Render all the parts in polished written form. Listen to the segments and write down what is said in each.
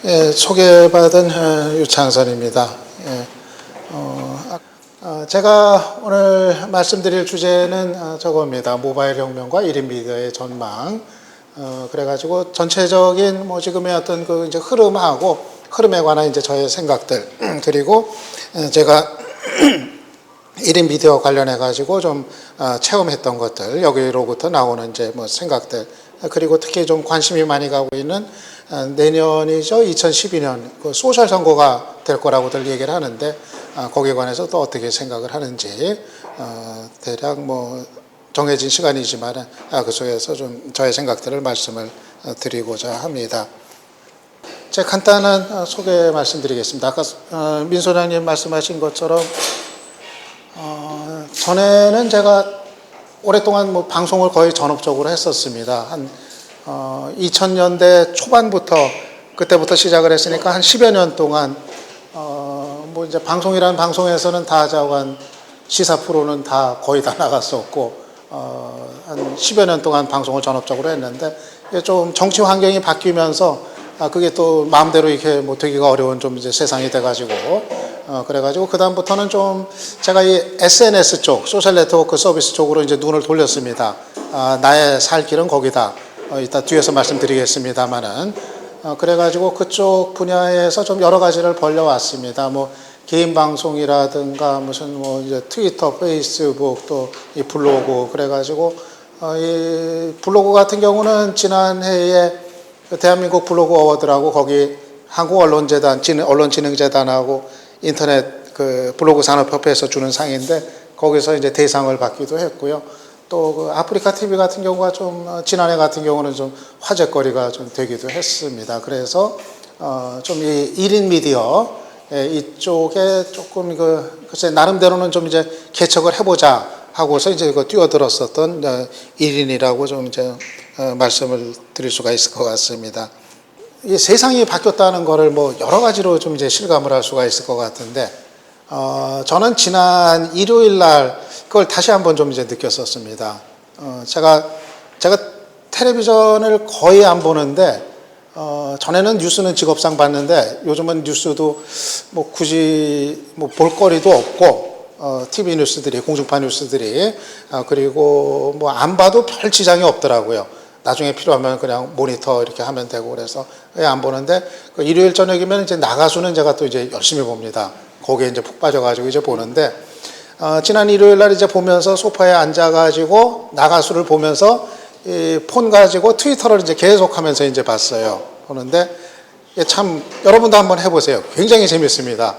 예, 소개받은 유창선입니다. 예, 제가 오늘 말씀드릴 주제는 저겁니다. 모바일 혁명과 1인 미디어의 전망. 그래가지고 전체적인 지금의 어떤 이제 흐름에 관한 이제 저의 생각들 그리고 제가 1인 미디어 관련해가지고 좀 체험했던 것들, 여기로부터 나오는 이제 생각들, 그리고 특히 좀 관심이 많이 가고 있는 내년이죠. 2012년 그 소셜 선거가 될 거라고들 얘기를 하는데, 거기에 관해서 또 어떻게 생각을 하는지, 대략 정해진 시간이지만, 그 속에서 좀 저의 생각들을 말씀을 드리고자 합니다. 제가 간단한 소개 말씀드리겠습니다. 아까 민 소장님 말씀하신 것처럼, 전에는 제가 오랫동안 방송을 거의 전업적으로 했었습니다. 한 2000년대 초반부터 그때부터 시작을 했으니까 한 10여 년 동안 이제 방송이라는 방송에서는 다 자관 시사 프로는 다 거의 다 나갔었고 한 10여 년 동안 방송을 전업적으로 했는데 좀 정치 환경이 바뀌면서 그게 또 마음대로 이렇게 되기가 어려운 좀 이제 세상이 돼가지고 그래가지고 그다음부터는 좀 제가 이 SNS 쪽, 소셜 네트워크 서비스 쪽으로 이제 눈을 돌렸습니다. 나의 살 길은 거기다. 이따 뒤에서 말씀드리겠습니다만은 그래가지고 그쪽 분야에서 좀 여러 가지를 벌려왔습니다. 개인 방송이라든가 무슨 이제 트위터, 페이스북 또 이 블로그 그래가지고 이 블로그 같은 경우는 지난해에 대한민국 블로그 어워드라고 거기 한국언론재단, 언론진흥재단하고 인터넷 블로그 산업협회에서 주는 상인데 거기서 이제 대상을 받기도 했고요. 또 아프리카 TV 같은 경우가 좀 지난해 같은 경우는 좀 화제거리가 좀 되기도 했습니다. 그래서 좀 이 1인 미디어 이쪽에 조금 글쎄 나름대로는 좀 이제 개척을 해보자 하고서 이제 뛰어들었었던 1인이라고 좀 이제 말씀을 드릴 수가 있을 것 같습니다. 이 세상이 바뀌었다는 거를 여러 가지로 좀 이제 실감을 할 수가 있을 것 같은데, 저는 지난 일요일 날 그걸 다시 한번 좀 이제 느꼈었습니다. 제가 텔레비전을 거의 안 보는데, 전에는 뉴스는 직업상 봤는데, 요즘은 뉴스도 굳이 볼거리도 없고, TV 뉴스들이, 공중파 뉴스들이, 그리고 안 봐도 별 지장이 없더라고요. 나중에 필요하면 그냥 모니터 이렇게 하면 되고 그래서 안 보는데 일요일 저녁이면 이제 나가수는 제가 또 이제 열심히 봅니다. 거기에 이제 푹 빠져가지고 이제 보는데 지난 일요일 날 이제 보면서 소파에 앉아가지고 나가수를 보면서 이 폰 가지고 트위터를 이제 계속하면서 이제 봤어요. 보는데 참 여러분도 한번 해보세요. 굉장히 재밌습니다.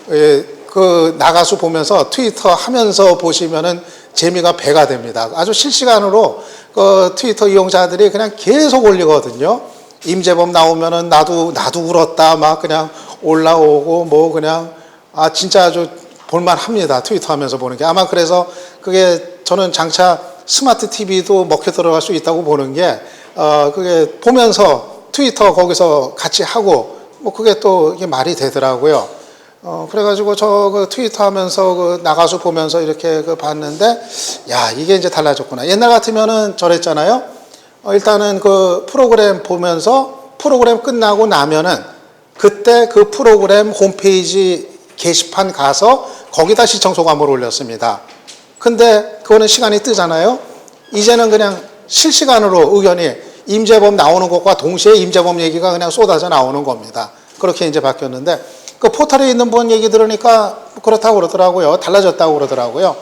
그 나가수 보면서 트위터 하면서 보시면은 재미가 배가 됩니다. 아주 실시간으로 그 트위터 이용자들이 그냥 계속 올리거든요. 임재범 나오면은 나도 울었다 막 그냥 올라오고 그냥 진짜 아주 볼만합니다. 트위터 하면서 보는 게. 아마 그래서 그게 저는 장차 스마트 TV도 먹혀 들어갈 수 있다고 보는 게 그게 보면서 트위터 거기서 같이 하고 그게 또 이게 말이 되더라고요. 그래가지고 저 트위터 하면서 나가수 보면서 이렇게 봤는데, 야, 이게 이제 달라졌구나. 옛날 같으면은 저랬잖아요. 일단은 프로그램 보면서 프로그램 끝나고 나면은 그때 그 프로그램 홈페이지 게시판 가서 거기다 시청 소감을 올렸습니다. 근데 그거는 시간이 뜨잖아요. 이제는 그냥 실시간으로 의견이 임재범 나오는 것과 동시에 임재범 얘기가 그냥 쏟아져 나오는 겁니다. 그렇게 이제 바뀌었는데, 그 포털에 있는 분 얘기 들으니까 그렇다고 그러더라고요. 달라졌다고 그러더라고요.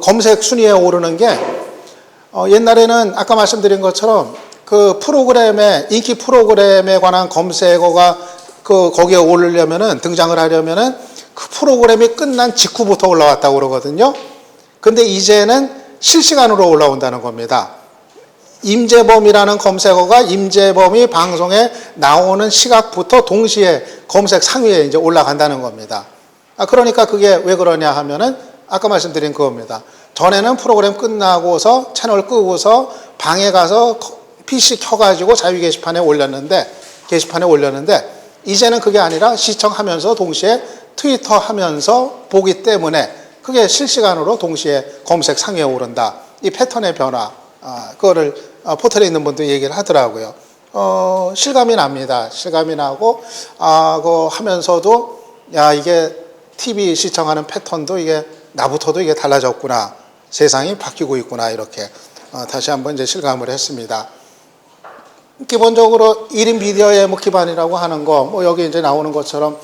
검색 순위에 오르는 게, 옛날에는 아까 말씀드린 것처럼 인기 프로그램에 관한 검색어가 거기에 오르려면은, 등장을 하려면은 그 프로그램이 끝난 직후부터 올라왔다고 그러거든요. 근데 이제는 실시간으로 올라온다는 겁니다. 임재범이라는 검색어가 임재범이 방송에 나오는 시각부터 동시에 검색 상위에 이제 올라간다는 겁니다. 그러니까 그게 왜 그러냐 하면은 아까 말씀드린 그겁니다. 전에는 프로그램 끝나고서 채널 끄고서 방에 가서 PC 켜가지고 자유 게시판에 올렸는데 이제는 그게 아니라 시청하면서 동시에 트위터 하면서 보기 때문에 그게 실시간으로 동시에 검색 상위에 오른다. 이 패턴의 변화, 그거를 포털에 있는 분도 얘기를 하더라고요. 실감이 납니다. 실감이 나고, 하면서도, 야, 이게 TV 시청하는 패턴도 이게 나부터도 이게 달라졌구나. 세상이 바뀌고 있구나. 이렇게, 다시 한번 이제 실감을 했습니다. 기본적으로 1인 미디어의 뭐 기반이라고 하는 거, 뭐 여기 이제 나오는 것처럼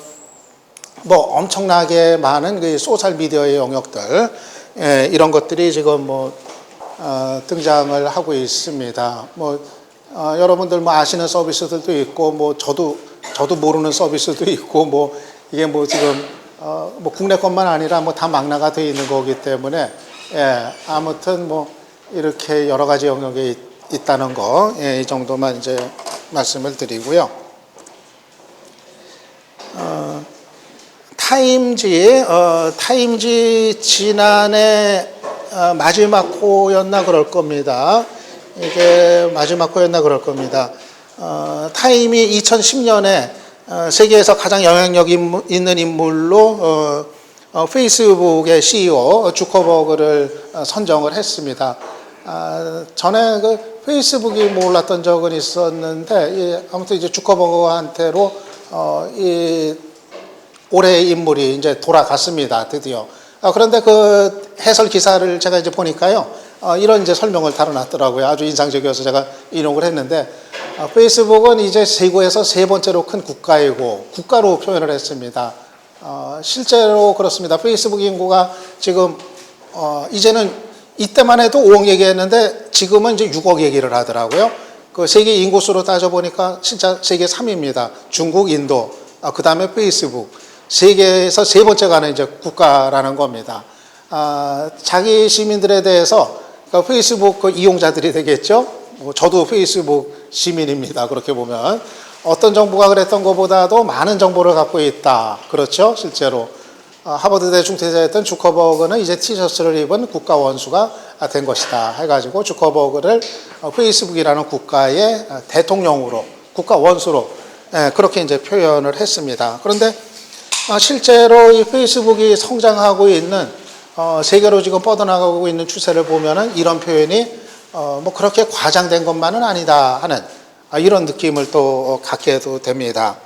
뭐 엄청나게 많은 그 소셜 미디어의 영역들, 이런 것들이 지금 뭐, 등장을 하고 있습니다. 뭐, 여러분들 뭐 아시는 서비스들도 있고, 뭐 저도 모르는 서비스도 있고, 뭐 이게 뭐 지금, 뭐 국내 것만 아니라 뭐 다 망라가 되어 있는 거기 때문에, 아무튼 뭐 이렇게 여러 가지 영역에 있다는 거, 이 정도만 이제 말씀을 드리고요. 타임지 지난해 마지막 호였나 그럴 겁니다. 이게 마지막 호였나 그럴 겁니다. 타임이 2010년에 세계에서 가장 영향력 있는 인물로 페이스북의 CEO 주커버그를 선정을 했습니다. 전에 그 페이스북이 몰랐던 적은 있었는데, 아무튼 이제 주커버그한테로 이 올해의 인물이 이제 돌아갔습니다. 드디어. 그런데 그 해설 기사를 제가 이제 보니까요, 이런 이제 설명을 달아놨더라고요. 아주 인상적이어서 제가 인용을 했는데, 페이스북은 이제 세계에서 세 번째로 큰 국가로 표현을 했습니다. 실제로 그렇습니다. 페이스북 인구가 지금, 이제는 이때만 해도 5억 얘기했는데 지금은 이제 6억 얘기를 하더라고요. 그 세계 인구수로 따져보니까 진짜 세계 3위입니다. 중국, 인도, 그 다음에 페이스북. 세계에서 세 번째 가는 이제 국가라는 겁니다. 자기 시민들에 대해서 페이스북 그 이용자들이 되겠죠. 저도 페이스북 시민입니다. 그렇게 보면 어떤 정부가 그랬던 것보다도 많은 정보를 갖고 있다. 그렇죠, 실제로. 하버드대 중퇴자였던 주커버그는 이제 티셔츠를 입은 국가 원수가 된 것이다 해가지고 주커버그를 페이스북이라는 국가의 대통령으로, 국가 원수로 그렇게 이제 표현을 했습니다. 그런데 실제로 이 페이스북이 성장하고 있는, 세계로 지금 뻗어나가고 있는 추세를 보면은 이런 표현이 뭐 그렇게 과장된 것만은 아니다 하는 이런 느낌을 또 갖게도 됩니다.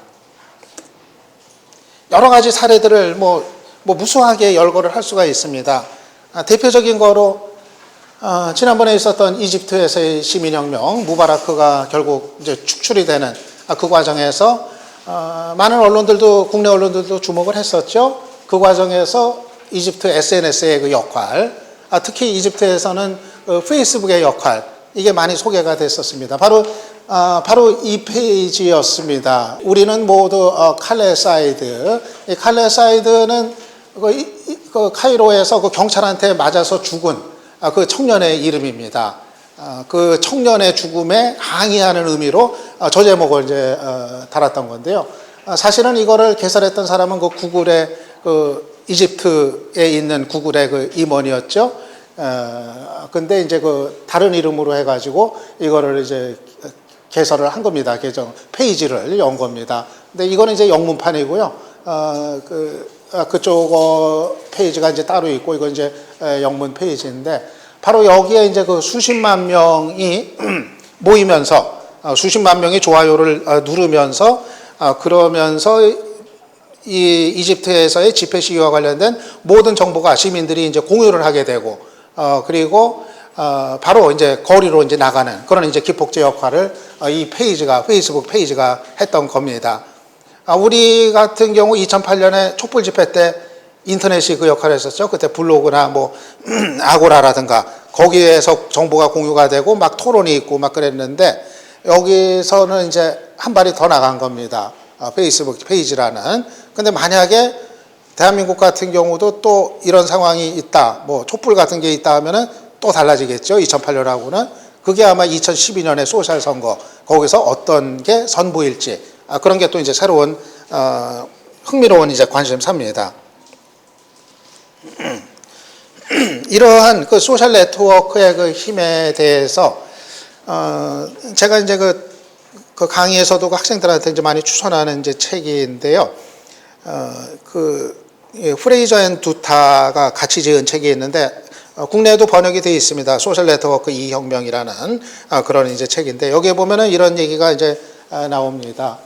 여러 가지 사례들을 뭐 무수하게 열거를 할 수가 있습니다. 대표적인 거로 지난번에 있었던 이집트에서의 시민혁명, 무바라크가 결국 이제 축출이 되는 그 과정에서 많은 언론들도, 국내 언론들도 주목을 했었죠. 그 과정에서 이집트 SNS의 그 역할, 특히 이집트에서는 페이스북의 역할, 이게 많이 소개가 됐었습니다. 바로 이 페이지였습니다. 우리는 모두 칼레사이드. 이 칼레사이드는 그 카이로에서 그 경찰한테 맞아서 죽은 그 청년의 이름입니다. 그 청년의 죽음에 항의하는 의미로 저 제목을 이제 달았던 건데요. 사실은 이거를 개설했던 사람은 그 구글의 그 이집트에 있는 구글의 그 임원이었죠. 근데 이제 그 다른 이름으로 해가지고 이거를 이제 개설을 한 겁니다. 계정 페이지를 연 겁니다. 근데 이거는 이제 영문판이고요. 그쪽 페이지가 이제 따로 있고 이건 이제 영문 페이지인데, 바로 여기에 이제 그 수십만 명이 모이면서 수십만 명이 좋아요를 누르면서 그러면서 이 이집트에서의 집회 시위와 관련된 모든 정보가 시민들이 이제 공유를 하게 되고, 그리고 바로 이제 거리로 이제 나가는 그런 이제 기폭제 역할을 이 페이지가, 페이스북 페이지가 했던 겁니다. 우리 같은 경우 2008년에 촛불 집회 때 인터넷이 그 역할을 했었죠. 그때 블로그나 뭐 아고라라든가 거기에서 정보가 공유가 되고 막 토론이 있고 막 그랬는데, 여기서는 이제 한 발이 더 나간 겁니다. 페이스북 페이지라는. 근데 만약에 대한민국 같은 경우도 또 이런 상황이 있다, 뭐 촛불 같은 게 있다 하면은 또 달라지겠죠. 2008년하고는. 그게 아마 2012년의 소셜 선거, 거기서 어떤 게 선보일지, 그런 게 또 이제 새로운 흥미로운 이제 관심사입니다. 이러한 그 소셜 네트워크의 그 힘에 대해서 제가 이제 그 강의에서도 그 학생들한테 이제 많이 추천하는 이제 책인데요. 프레이저 앤 두타가 같이 지은 책이 있는데, 국내에도 번역이 되어 있습니다. 소셜 네트워크 2혁명이라는 그런 이제 책인데 여기에 보면은 이런 얘기가 이제 나옵니다.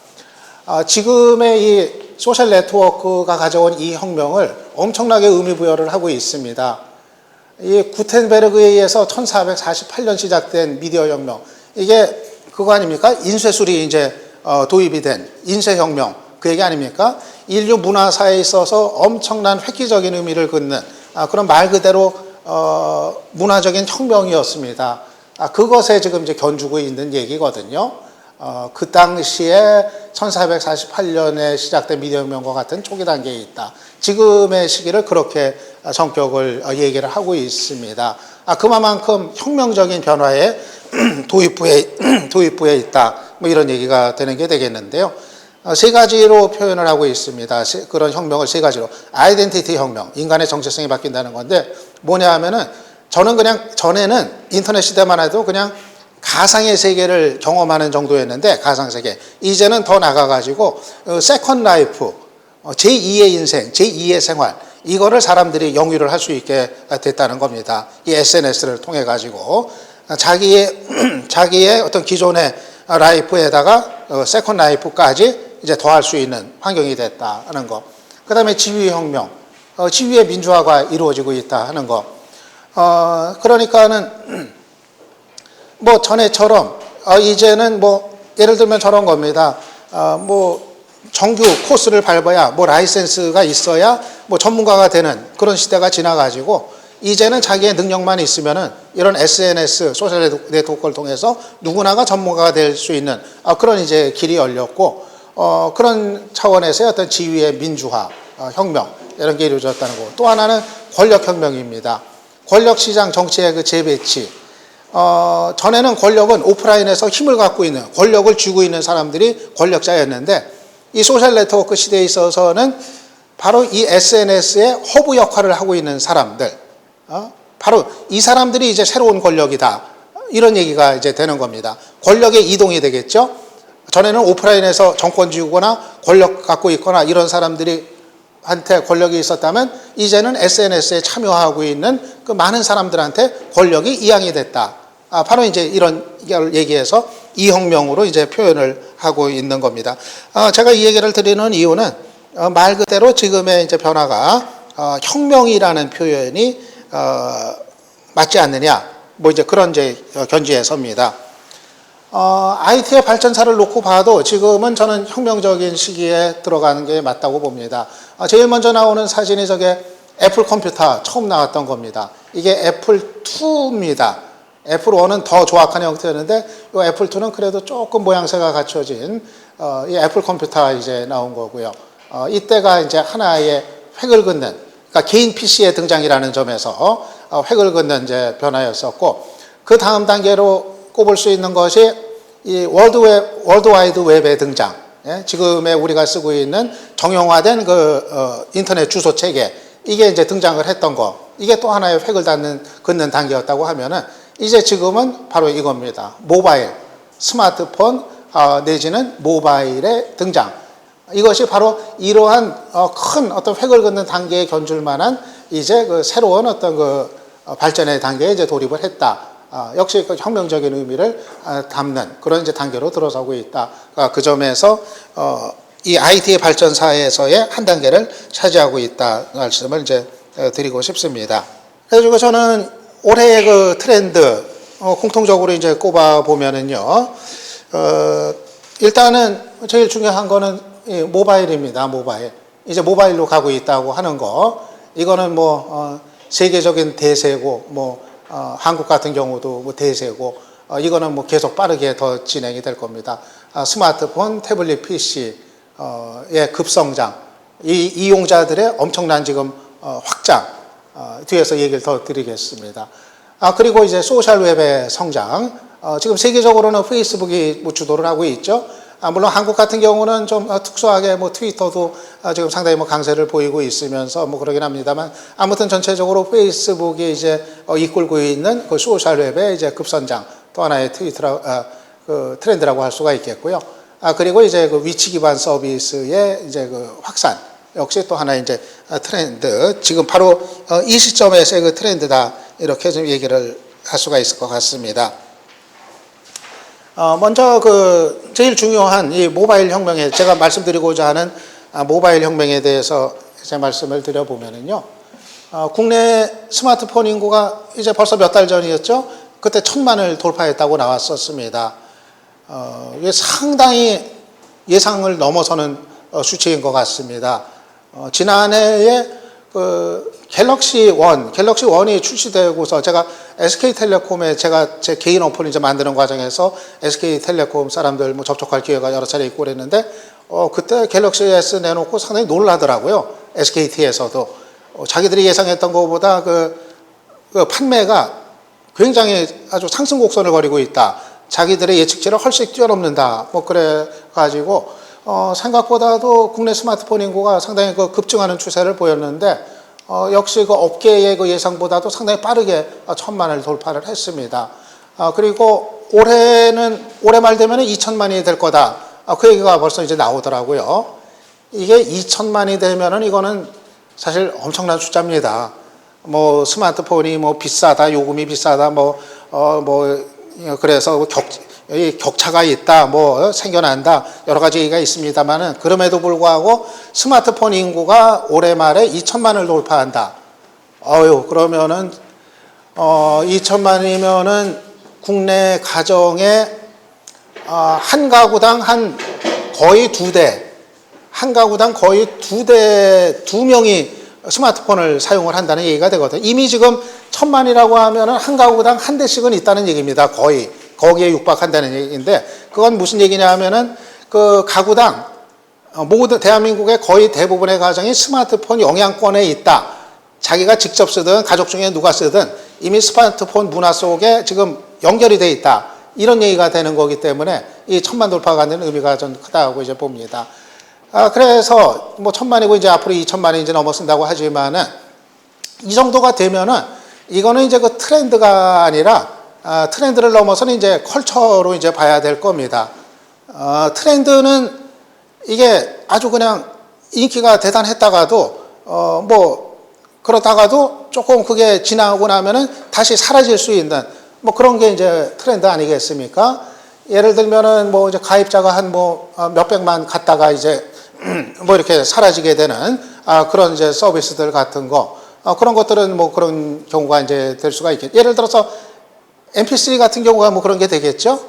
지금의 이 소셜 네트워크가 가져온 이 혁명을 엄청나게 의미 부여를 하고 있습니다. 이 구텐베르그에 의해서 1448년 시작된 미디어 혁명, 이게 그거 아닙니까? 인쇄술이 이제 도입이 된 인쇄혁명, 그 얘기 아닙니까? 인류 문화사에 있어서 엄청난 획기적인 의미를 긋는 그런 말 그대로 문화적인 혁명이었습니다. 그것에 지금 이제 견주고 있는 얘기거든요. 그 당시에 1448년에 시작된 미디어 혁명과 같은 초기 단계에 있다. 지금의 시기를 그렇게 성격을 얘기를 하고 있습니다. 그만큼 혁명적인 변화에 도입부에 있다. 뭐 이런 얘기가 되는 게 되겠는데요. 세 가지로 표현을 하고 있습니다. 그런 혁명을 세 가지로. 아이덴티티 혁명, 인간의 정체성이 바뀐다는 건데 뭐냐 하면은 저는 그냥 전에는 인터넷 시대만 해도 그냥 가상의 세계를 경험하는 정도였는데 가상세계. 이제는 더 나가가지고 세컨드 라이프, 제2의 인생, 제2의 생활, 이거를 사람들이 영위를 할 수 있게 됐다는 겁니다. 이 SNS를 통해 가지고 자기의 어떤 기존의 라이프에다가 세컨드 라이프까지 이제 더할 수 있는 환경이 됐다는 거. 그 다음에 지위혁명, 지위의 민주화가 이루어지고 있다 하는 거. 그러니까는 뭐 전에처럼 이제는 뭐 예를 들면 저런 겁니다. 뭐 정규 코스를 밟아야 뭐 라이센스가 있어야 뭐 전문가가 되는 그런 시대가 지나가지고 이제는 자기의 능력만 있으면은 이런 SNS, 소셜 네트워크를 통해서 누구나가 전문가가 될 수 있는 그런 이제 길이 열렸고, 그런 차원에서의 어떤 지위의 민주화, 혁명, 이런 게 이루어졌다는 거. 또 하나는 권력혁명입니다. 권력시장 정치의 그 재배치. 전에는 권력은 오프라인에서 힘을 갖고 있는, 권력을 쥐고 있는 사람들이 권력자였는데, 이 소셜 네트워크 시대에 있어서는 바로 이 SNS의 허브 역할을 하고 있는 사람들, 바로 이 사람들이 이제 새로운 권력이다. 이런 얘기가 이제 되는 겁니다. 권력의 이동이 되겠죠. 전에는 오프라인에서 정권 쥐고나 권력 갖고 있거나 이런 사람들이 한테 권력이 있었다면 이제는 SNS에 참여하고 있는 그 많은 사람들한테 권력이 이양이 됐다. 바로 이제 이런 얘기에서 이 혁명으로 이제 표현을 하고 있는 겁니다. 제가 이 얘기를 드리는 이유는 말 그대로 지금의 이제 변화가 혁명이라는 표현이 맞지 않느냐, 뭐 이제 그런 이제 견지에 섭니다. IT의 발전사를 놓고 봐도 지금은 저는 혁명적인 시기에 들어가는 게 맞다고 봅니다. 제일 먼저 나오는 사진이 저게 애플 컴퓨터 처음 나왔던 겁니다. 이게 애플 2입니다. 애플 1은 더 조악한 형태였는데 이 애플 2는 그래도 조금 모양새가 갖춰진 이 애플 컴퓨터 이제 나온 거고요. 이때가 이제 하나의 획을 긋는, 그러니까 개인 PC의 등장이라는 점에서 획을 긋는 이제 변화였었고, 그 다음 단계로 꼽을 수 있는 것이 이 월드와이드 웹의 등장. 지금의 우리가 쓰고 있는 정형화된 그 인터넷 주소 체계, 이게 이제 등장을 했던 거. 이게 또 하나의 획을 긋는 단계였다고 하면은 이제 지금은 바로 이겁니다. 모바일, 스마트폰 내지는 모바일의 등장. 이것이 바로 이러한 큰 어떤 획을 긋는 단계에 견줄 만한 이제 그 새로운 어떤 그 발전의 단계에 이제 돌입을 했다. 역시 그 혁명적인 의미를 담는 그런 이제 단계로 들어서고 있다. 그 점에서 이 IT의 발전사에서의 한 단계를 차지하고 있다 말씀을 이제 드리고 싶습니다. 그래가지고 저는 올해의 그 트렌드 공통적으로 이제 꼽아 보면은요, 일단은 제일 중요한 거는 모바일입니다. 모바일. 이제 모바일로 가고 있다고 하는 거. 이거는 뭐 세계적인 대세고, 뭐 한국 같은 경우도 뭐 대세고, 이거는 뭐 계속 빠르게 더 진행이 될 겁니다. 스마트폰, 태블릿 PC의 급성장, 이 이용자들의 엄청난 지금 확장, 뒤에서 얘기를 더 드리겠습니다. 그리고 이제 소셜웹의 성장, 지금 세계적으로는 페이스북이 뭐 주도를 하고 있죠. 물론 한국 같은 경우는 좀 특수하게 뭐 트위터도 지금 상당히 뭐 강세를 보이고 있으면서 뭐 그러긴 합니다만, 아무튼 전체적으로 페이스북이 이제 이끌고 있는 그 소셜웹의 이제 급선장, 또 하나의 그 트렌드라고 할 수가 있겠고요. 그리고 이제 그 위치 기반 서비스의 이제 그 확산, 역시 또 하나의 이제 트렌드, 지금 바로 이 시점에서의 그 트렌드다, 이렇게 좀 얘기를 할 수가 있을 것 같습니다. 먼저 제일 중요한 이 모바일 혁명에, 제가 말씀드리고자 하는 모바일 혁명에 대해서 이제 말씀을 드려보면은요, 국내 스마트폰 인구가 이제 벌써 몇 달 전이었죠? 그때 1,000만을 돌파했다고 나왔었습니다. 이게 상당히 예상을 넘어서는 수치인 것 같습니다. 지난해에 갤럭시 1이 출시되고서 제가 SK텔레콤에 제 개인 어플을 이제 만드는 과정에서 SK텔레콤 사람들 접촉할 기회가 여러 차례 있고 그랬는데, 그때 갤럭시 S 내놓고 상당히 놀라더라고요. SKT에서도. 자기들이 예상했던 것보다 그 판매가 굉장히 아주 상승 곡선을 거리고 있다. 자기들의 예측치를 훨씬 뛰어넘는다. 그래가지고, 생각보다도 국내 스마트폰 인구가 상당히 급증하는 추세를 보였는데, 역시 업계의 예상보다도 상당히 빠르게 1,000만을 돌파를 했습니다. 그리고 올해 말 되면 2,000만이 될 거다. 그 얘기가 벌써 이제 나오더라고요. 이게 2,000만이 되면은 이거는 사실 엄청난 숫자입니다. 스마트폰이 비싸다, 요금이 비싸다, 그래서 격차가 있다, 생겨난다, 여러 가지 얘기가 있습니다만은, 그럼에도 불구하고 스마트폰 인구가 올해 말에 2,000만을 돌파한다. 그러면은, 2,000만이면은 국내 가정에, 한 가구당 거의 2대, 두 명이 스마트폰을 사용을 한다는 얘기가 되거든요. 이미 지금 1,000만이라고 하면은 한 가구당 한 대씩은 있다는 얘기입니다. 거기에 육박한다는 얘기인데, 그건 무슨 얘기냐 하면은 가구당 모든 대한민국의 거의 대부분의 가정이 스마트폰 영향권에 있다. 자기가 직접 쓰든 가족 중에 누가 쓰든 이미 스마트폰 문화 속에 지금 연결이 돼 있다. 이런 얘기가 되는 거기 때문에 이 1,000만 돌파가 갖는 의미가 좀 크다고 이제 봅니다. 그래서 1,000만이고 이제 앞으로 2,000만이 이제 넘어선다고 하지만은, 이 정도가 되면은 이거는 이제 트렌드가 아니라 트렌드를 넘어서는 이제 컬처로 이제 봐야 될 겁니다. 트렌드는 이게 아주 그냥 인기가 대단했다가도 그러다가도 조금 그게 지나고 나면은 다시 사라질 수 있는 그런 게 이제 트렌드 아니겠습니까? 예를 들면은 이제 가입자가 한 몇백만 갔다가 이제 이렇게 사라지게 되는 그런 이제 서비스들 같은 거, 그런 것들은 그런 경우가 이제 될 수가 있겠죠. 예를 들어서 MP3 같은 경우가 그런 게 되겠죠.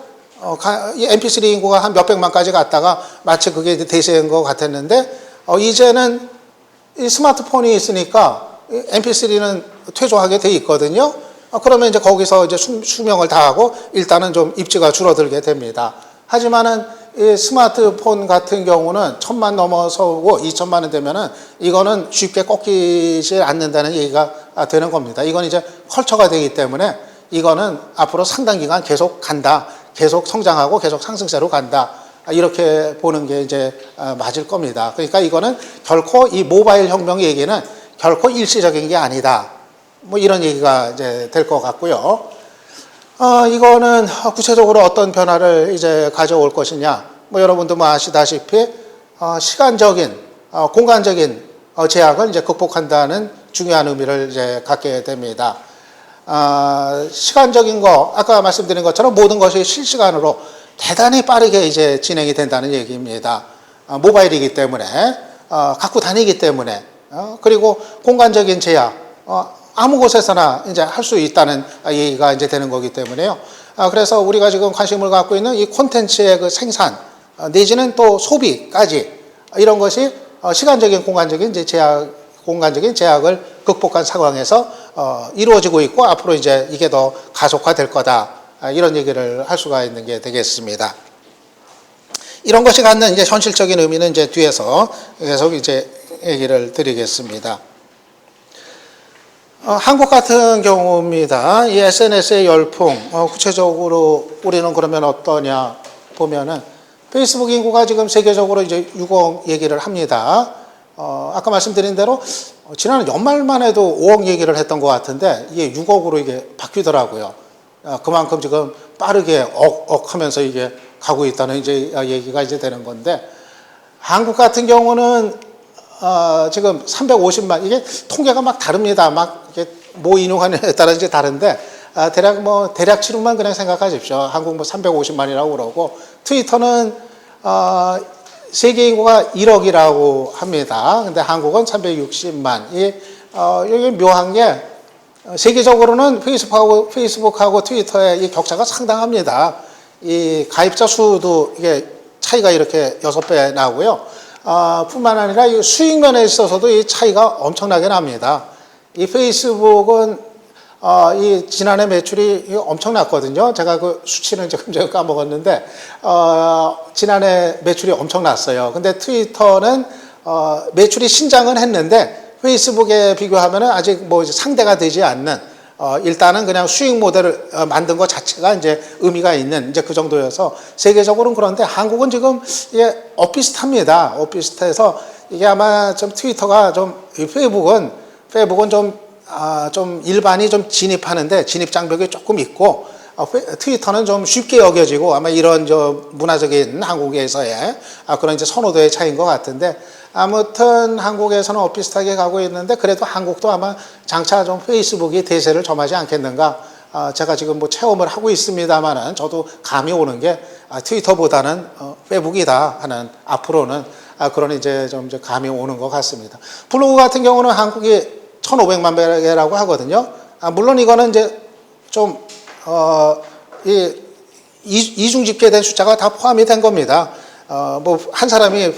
MP3 인구가 한 몇백만까지 갔다가 마치 그게 대세인 것 같았는데, 이제는 이 스마트폰이 있으니까 MP3는 퇴조하게 돼 있거든요. 그러면 이제 거기서 이제 수명을 다하고 일단은 좀 입지가 줄어들게 됩니다. 하지만은 이 스마트폰 같은 경우는 1,000만 넘어서고 2,000만은 되면은 이거는 쉽게 꺾이지 않는다는 얘기가 되는 겁니다. 이건 이제 컬처가 되기 때문에 이거는 앞으로 상당 기간 계속 간다. 계속 성장하고 계속 상승세로 간다. 이렇게 보는 게 이제 맞을 겁니다. 그러니까 이거는 결코 이 모바일 혁명 얘기는 결코 일시적인 게 아니다. 이런 얘기가 이제 될 것 같고요. 이거는 구체적으로 어떤 변화를 이제 가져올 것이냐. 여러분도 아시다시피, 시간적인, 공간적인 제약을 이제 극복한다는 중요한 의미를 이제 갖게 됩니다. 시간적인 거, 아까 말씀드린 것처럼 모든 것이 실시간으로 대단히 빠르게 이제 진행이 된다는 얘기입니다. 모바일이기 때문에, 갖고 다니기 때문에, 그리고 공간적인 제약, 아무 곳에서나 이제 할 수 있다는 얘기가 이제 되는 거기 때문에요. 그래서 우리가 지금 관심을 갖고 있는 이 콘텐츠의 그 생산, 내지는 또 소비까지 이런 것이 시간적인 공간적인 제약을 극복한 상황에서 이루어지고 있고, 앞으로 이제 이게 더 가속화될 거다. 이런 얘기를 할 수가 있는 게 되겠습니다. 이런 것이 갖는 이제 현실적인 의미는 이제 뒤에서 계속 이제 얘기를 드리겠습니다. 한국 같은 경우입니다. 이 SNS의 열풍, 구체적으로 우리는 그러면 어떠냐 보면은, 페이스북 인구가 지금 세계적으로 이제 6억 얘기를 합니다. 아까 말씀드린 대로 지난 연말만 해도 5억 얘기를 했던 것 같은데 이게 6억으로 이게 바뀌더라고요. 그만큼 지금 빠르게 억 하면서 이게 가고 있다는 이제 얘기가 이제 되는 건데, 한국 같은 경우는 지금 350만, 이게 통계가 막 다릅니다. 막 이게 뭐 인용하느냐에 따라서 다른데, 대략치로만 그냥 생각하십시오. 한국 뭐 350만이라고 그러고, 트위터는, 세계 인구가 1억이라고 합니다. 근데 한국은 360만. 여기 묘한 게, 세계적으로는 페이스북하고 트위터의 이 격차가 상당합니다. 이 가입자 수도 이게 차이가 이렇게 6배 나고요. 뿐만 아니라 이 수익면에 있어서도 이 차이가 엄청나게 납니다. 이 페이스북은 이 지난해 매출이 엄청났거든요. 제가 그 수치는 지금 제가 까먹었는데 지난해 매출이 엄청났어요. 근데 트위터는 매출이 신장은 했는데 페이스북에 비교하면은 아직 뭐 상대가 되지 않는 일단은 그냥 수익 모델을 만든 것 자체가 이제 의미가 있는 이제 그 정도여서 세계적으로는 그런데 한국은 지금 이게 엇비슷합니다. 엇비슷해서 이게 아마 좀 트위터가 좀 페이스북은 좀 일반이 좀 진입하는데 진입 장벽이 조금 있고 트위터는 좀 쉽게 여겨지고 아마 이런 문화적인 한국에서의 그런 이제 선호도의 차이인 것 같은데 아무튼 한국에서는 엇비슷하게 가고 있는데 그래도 한국도 아마 장차 좀 페이스북이 대세를 점하지 않겠는가. 제가 지금 뭐 체험을 하고 있습니다만은 저도 감이 오는 게 트위터보다는 페이스북이다 하는 앞으로는 그런 이제 좀 감이 오는 것 같습니다. 블로그 같은 경우는 한국이 1,500만 개라고 하거든요. 물론 이거는 이제 좀 이중 집계된 숫자가 다 포함이 된 겁니다. 뭐 한 사람이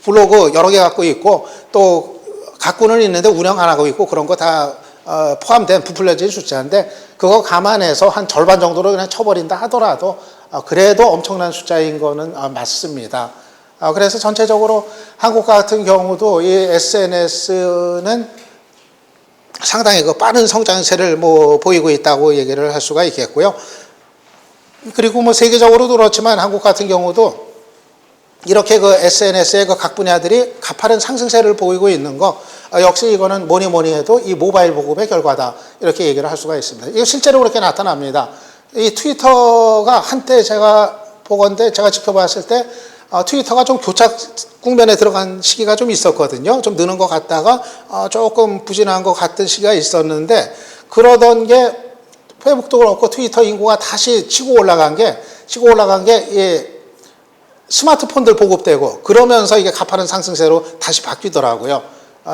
블로그 여러 개 갖고 있고 또 갖고는 있는데 운영 안 하고 있고 그런 거 다 포함된 부풀려진 숫자인데 그거 감안해서 한 절반 정도로 그냥 쳐버린다 하더라도 그래도 엄청난 숫자인 거는 맞습니다. 그래서 전체적으로 한국 같은 경우도 이 SNS는 상당히 그 빠른 성장세를 뭐 보이고 있다고 얘기를 할 수가 있겠고요. 그리고 뭐 세계적으로도 그렇지만 한국 같은 경우도 이렇게 그 SNS의 각 분야들이 가파른 상승세를 보이고 있는 거 역시 이거는 뭐니 해도 이 모바일 보급의 결과다 이렇게 얘기를 할 수가 있습니다. 이거 실제로 그렇게 나타납니다. 이 트위터가 한때 제가 보건대 제가 지켜봤을 때 트위터가 좀 교착 국면에 들어간 시기가 좀 있었거든요. 좀 느는 것 같다가 조금 부진한 것 같은 시기가 있었는데 그러던 게 페이스북도 그렇고 트위터 인구가 다시 치고 올라간 게 스마트폰들 보급되고 그러면서 이게 가파른 상승세로 다시 바뀌더라고요.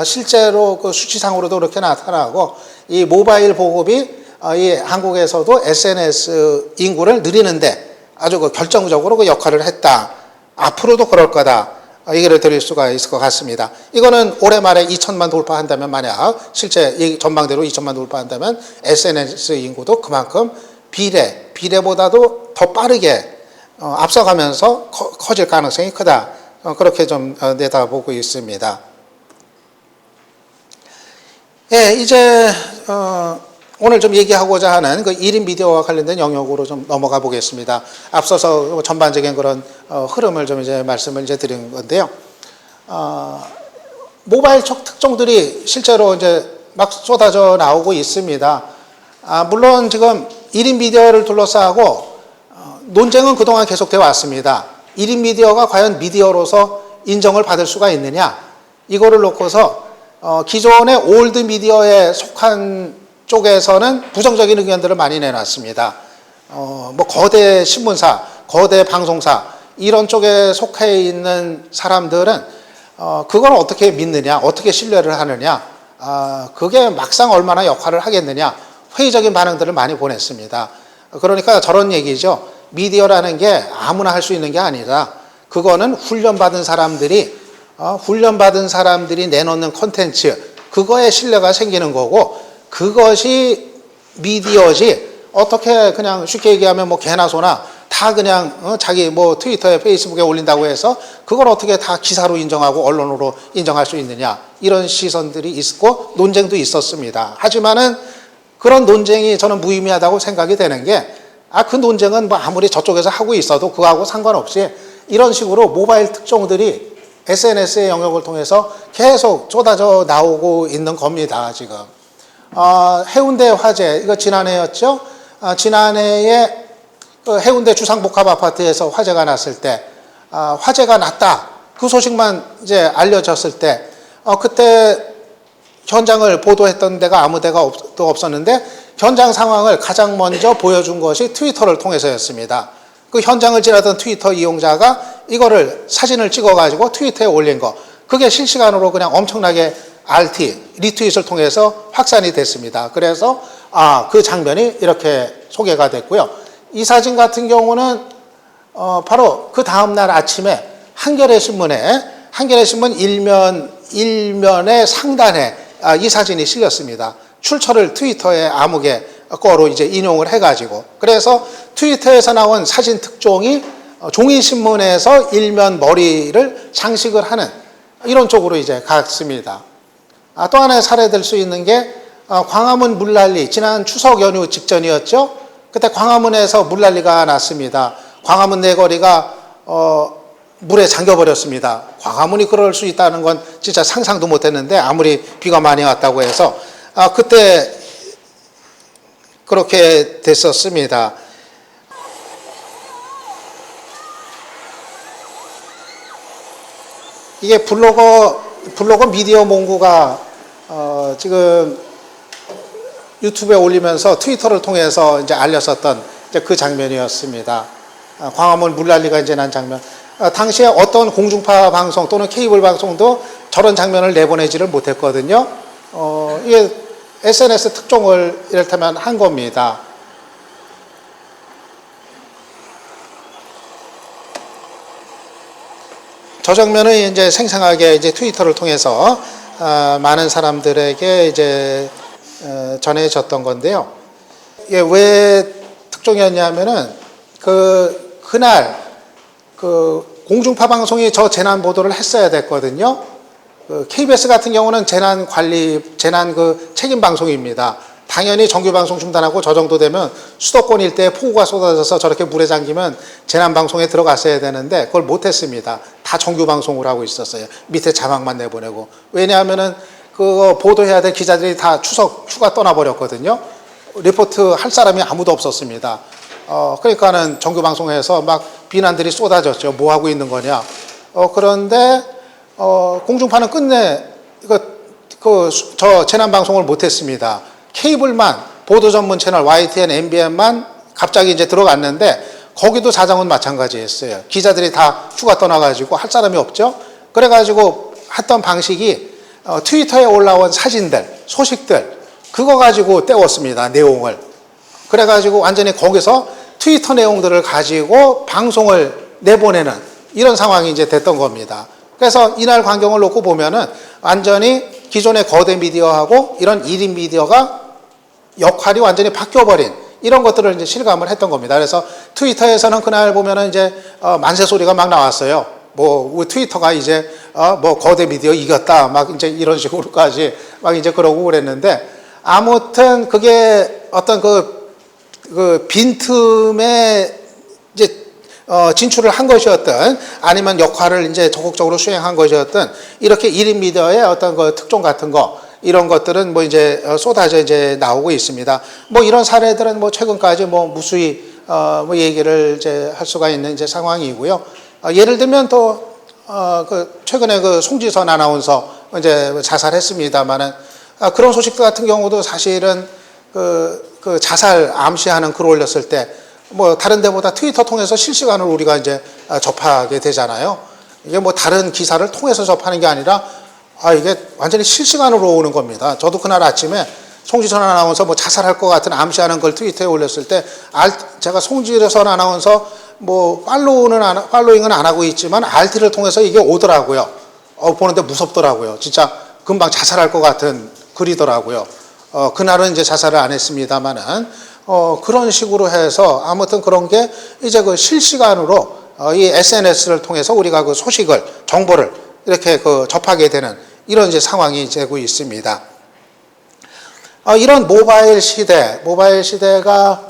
실제로 그 수치상으로도 그렇게 나타나고 이 모바일 보급이 이 한국에서도 SNS 인구를 늘리는데 아주 그 결정적으로 그 역할을 했다. 앞으로도 그럴 거다. 얘기를 드릴 수가 있을 것 같습니다. 이거는 올해 말에 2천만 돌파한다면 만약 실제 전망대로 2천만 돌파한다면 SNS 인구도 그만큼 비례보다도 더 빠르게 앞서가면서 커질 가능성이 크다. 그렇게 좀 내다보고 있습니다. 예, 이제 오늘 좀 얘기하고자 하는 그 1인 미디어와 관련된 영역으로 좀 넘어가 보겠습니다. 앞서서 전반적인 그런 흐름을 좀 이제 말씀을 이제 드린 건데요. 모바일 특종들이 실제로 이제 막 쏟아져 나오고 있습니다. 물론 지금 1인 미디어를 둘러싸고 논쟁은 그동안 계속되어 왔습니다. 1인 미디어가 과연 미디어로서 인정을 받을 수가 있느냐? 이거를 놓고서 기존의 올드 미디어에 속한 쪽에서는 부정적인 의견들을 많이 내놨습니다. 뭐 거대 신문사, 거대 방송사 이런 쪽에 속해 있는 사람들은 그걸 어떻게 믿느냐, 어떻게 신뢰를 하느냐, 그게 막상 얼마나 역할을 하겠느냐 회의적인 반응들을 많이 보냈습니다. 그러니까 저런 얘기죠. 미디어라는 게 아무나 할 수 있는 게 아니라 그거는 훈련받은 사람들이 내놓는 콘텐츠 그거에 신뢰가 생기는 거고 그것이 미디어지 어떻게 그냥 쉽게 얘기하면 뭐 개나 소나 다 그냥 자기 뭐 트위터에 페이스북에 올린다고 해서 그걸 어떻게 다 기사로 인정하고 언론으로 인정할 수 있느냐 이런 시선들이 있고 논쟁도 있었습니다. 하지만은 그런 논쟁이 저는 무의미하다고 생각이 되는 게 그 논쟁은 뭐 아무리 저쪽에서 하고 있어도 그거하고 상관없이 이런 식으로 모바일 특종들이 SNS의 영역을 통해서 계속 쏟아져 나오고 있는 겁니다, 지금. 해운대 화재, 이거 지난해였죠? 지난해에 그 해운대 주상복합 아파트에서 화재가 났을 때, 화재가 났다. 그 소식만 이제 알려졌을 때, 그때 현장을 보도했던 데가 아무 데가 또 없었는데, 현장 상황을 가장 먼저 보여준 것이 트위터를 통해서였습니다. 그 현장을 지나던 트위터 이용자가 이거를 사진을 찍어가지고 트위터에 올린 거, 그게 실시간으로 그냥 엄청나게 리트윗을 통해서 확산이 됐습니다. 그래서 그 장면이 이렇게 소개가 됐고요. 이 사진 같은 경우는 바로 그 다음날 아침에 한겨레 신문 일면의 상단에 이 사진이 실렸습니다. 출처를 트위터의 암흑의 거로 이제 인용을 해가지고, 그래서 트위터에서 나온 사진 특종이 종이신문에서 일면 머리를 장식을 하는 이런 쪽으로 이제 갔습니다. 또 하나의 사례될 수 있는 게 광화문 물난리, 지난 추석 연휴 직전이었죠. 그때 광화문에서 물난리가 났습니다. 광화문 내거리가 물에 잠겨버렸습니다. 광화문이 그럴 수 있다는 건 진짜 상상도 못했는데, 아무리 비가 많이 왔다고 해서 그때 그렇게 됐었습니다. 이게 블로거 미디어 몽구가 지금 유튜브에 올리면서 트위터를 통해서 이제 알렸었던 이제 그 장면이었습니다. 광화문 물난리가 이제 난 장면. 당시에 어떤 공중파 방송 또는 케이블 방송도 저런 장면을 내보내지를 못했거든요. 이게 SNS 특종을 이를테면 한 겁니다. 저 장면은 이제 생생하게 이제 트위터를 통해서 많은 사람들에게 이제 전해졌던 건데요. 이게 왜 특종이었냐면은 그날 공중파 방송이 저 재난 보도를 했어야 됐거든요. KBS 같은 경우는 재난 책임 방송입니다. 당연히 정규 방송 중단하고 저 정도 되면 수도권 일대에 폭우가 쏟아져서 저렇게 물에 잠기면 재난 방송에 들어갔어야 되는데 그걸 못했습니다. 다 정규 방송을 하고 있었어요. 밑에 자막만 내보내고. 왜냐하면은 그거 보도해야 될 기자들이 다 추석 휴가 떠나버렸거든요. 리포트 할 사람이 아무도 없었습니다. 그러니까는 정규 방송에서 막 비난들이 쏟아졌죠. 뭐 하고 있는 거냐. 그런데 공중파는 끝내 저 재난 방송을 못했습니다. 케이블만 보도 전문 채널 YTN, MBN만 갑자기 이제 들어갔는데 거기도 사정은 마찬가지였어요. 기자들이 다 휴가 떠나가지고 할 사람이 없죠. 그래가지고 했던 방식이 트위터에 올라온 사진들, 소식들 그거 가지고 때웠습니다. 내용을. 그래가지고 완전히 거기서 트위터 내용들을 가지고 방송을 내보내는 이런 상황이 이제 됐던 겁니다. 그래서 이날 광경을 놓고 보면은 완전히 기존의 거대 미디어하고 이런 1인 미디어가 역할이 완전히 바뀌어버린 이런 것들을 이제 실감을 했던 겁니다. 그래서 트위터에서는 그날 보면은 이제 만세 소리가 막 나왔어요. 뭐 트위터가 이제 뭐 거대 미디어 이겼다 막 이제 이런 식으로까지 막 이제 그러고 그랬는데, 아무튼 그게 어떤 그 빈틈에 이제 진출을 한 것이었든 아니면 역할을 이제 적극적으로 수행한 것이었든 이렇게 1인 미디어의 어떤 그 특종 같은 거 이런 것들은 뭐 이제 쏟아져 이제 나오고 있습니다. 뭐 이런 사례들은 뭐 최근까지 뭐 무수히 뭐 얘기를 이제 할 수가 있는 이제 상황이고요. 예를 들면 또 그 최근에 그 송지선 아나운서 이제 자살했습니다만은 그런 소식들 같은 경우도 사실은 그 자살 암시하는 글 올렸을 때 뭐 다른 데보다 트위터 통해서 실시간으로 우리가 이제 접하게 되잖아요. 이게 뭐 다른 기사를 통해서 접하는 게 아니라 이게 완전히 실시간으로 오는 겁니다. 저도 그날 아침에 송지선 아나운서 뭐 자살할 것 같은 암시하는 걸 트위터에 올렸을 때 제가 송지선 아나운서 뭐 팔로잉은 안 하고 있지만 RT를 통해서 이게 오더라고요. 보는데 무섭더라고요. 진짜 금방 자살할 것 같은 글이더라고요. 그날은 이제 자살을 안 했습니다만은 그런 식으로 해서 아무튼 그런 게 이제 그 실시간으로 이 SNS를 통해서 우리가 그 소식을 정보를 이렇게 그 접하게 되는 이런 이제 상황이 되고 있습니다. 이런 모바일 시대가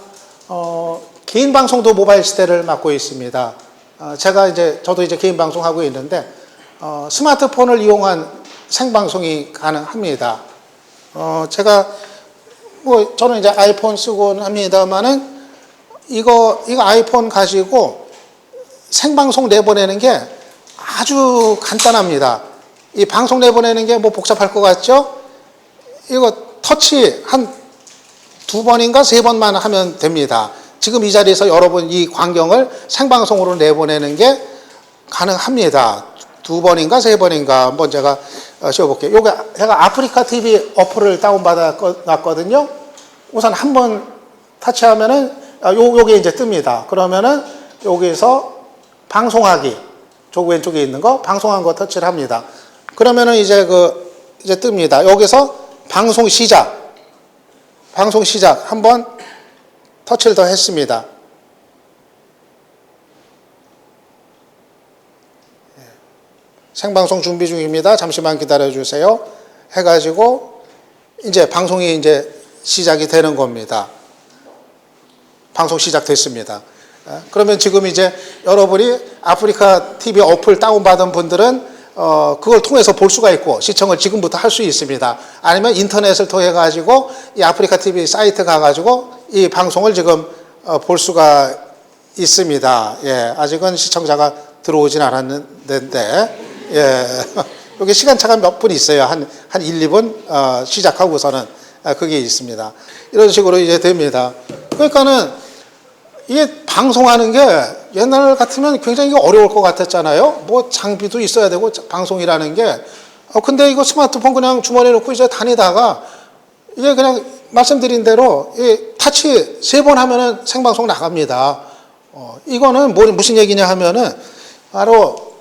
개인 방송도 모바일 시대를 맞고 있습니다. 저도 이제 개인 방송하고 있는데 스마트폰을 이용한 생방송이 가능합니다. 제가 저는 이제 아이폰 쓰곤 합니다만은 이거 아이폰 가지고 생방송 내보내는 게 아주 간단합니다. 이 방송 내보내는 게 뭐 복잡할 것 같죠? 이거 터치 한 2번인가 3번만 하면 됩니다. 지금 이 자리에서 여러분 이 광경을 생방송으로 내보내는 게 가능합니다. 2번인가 3번인가 한번 제가 씌워볼게요. 요게 제가 아프리카 TV 어플을 다운받아 놨거든요. 우선 한번 터치하면은 요게 이제 뜹니다. 그러면은 여기서 방송하기 저 왼쪽에 있는 거 방송한 거 터치를 합니다. 그러면은 이제 이제 뜹니다. 여기서 방송 시작 한번 터치를 더 했습니다. 생방송 준비 중입니다. 잠시만 기다려 주세요. 해가지고 이제 방송이 이제 시작이 되는 겁니다. 방송 시작됐습니다. 그러면 지금 이제 여러분이 아프리카 TV 어플 다운받은 분들은 그걸 통해서 볼 수가 있고 시청을 지금부터 할 수 있습니다. 아니면 인터넷을 통해 가지고 이 아프리카 TV 사이트 가가지고 이 방송을 지금 볼 수가 있습니다. 예, 아직은 시청자가 들어오진 않았는데, 예, 여기 시간차가 몇 분 있어요. 한 1, 2분 시작하고서는 그게 있습니다. 이런 식으로 이제 됩니다. 그러니까는 이게 방송하는 게 옛날 같으면 굉장히 어려울 것 같았잖아요. 뭐 장비도 있어야 되고 방송이라는 게. 근데 이거 스마트폰 그냥 주머니에 놓고 이제 다니다가 이게 그냥 말씀드린 대로 이 타치 3번 하면은 생방송 나갑니다. 이거는 무슨 얘기냐 하면은 바로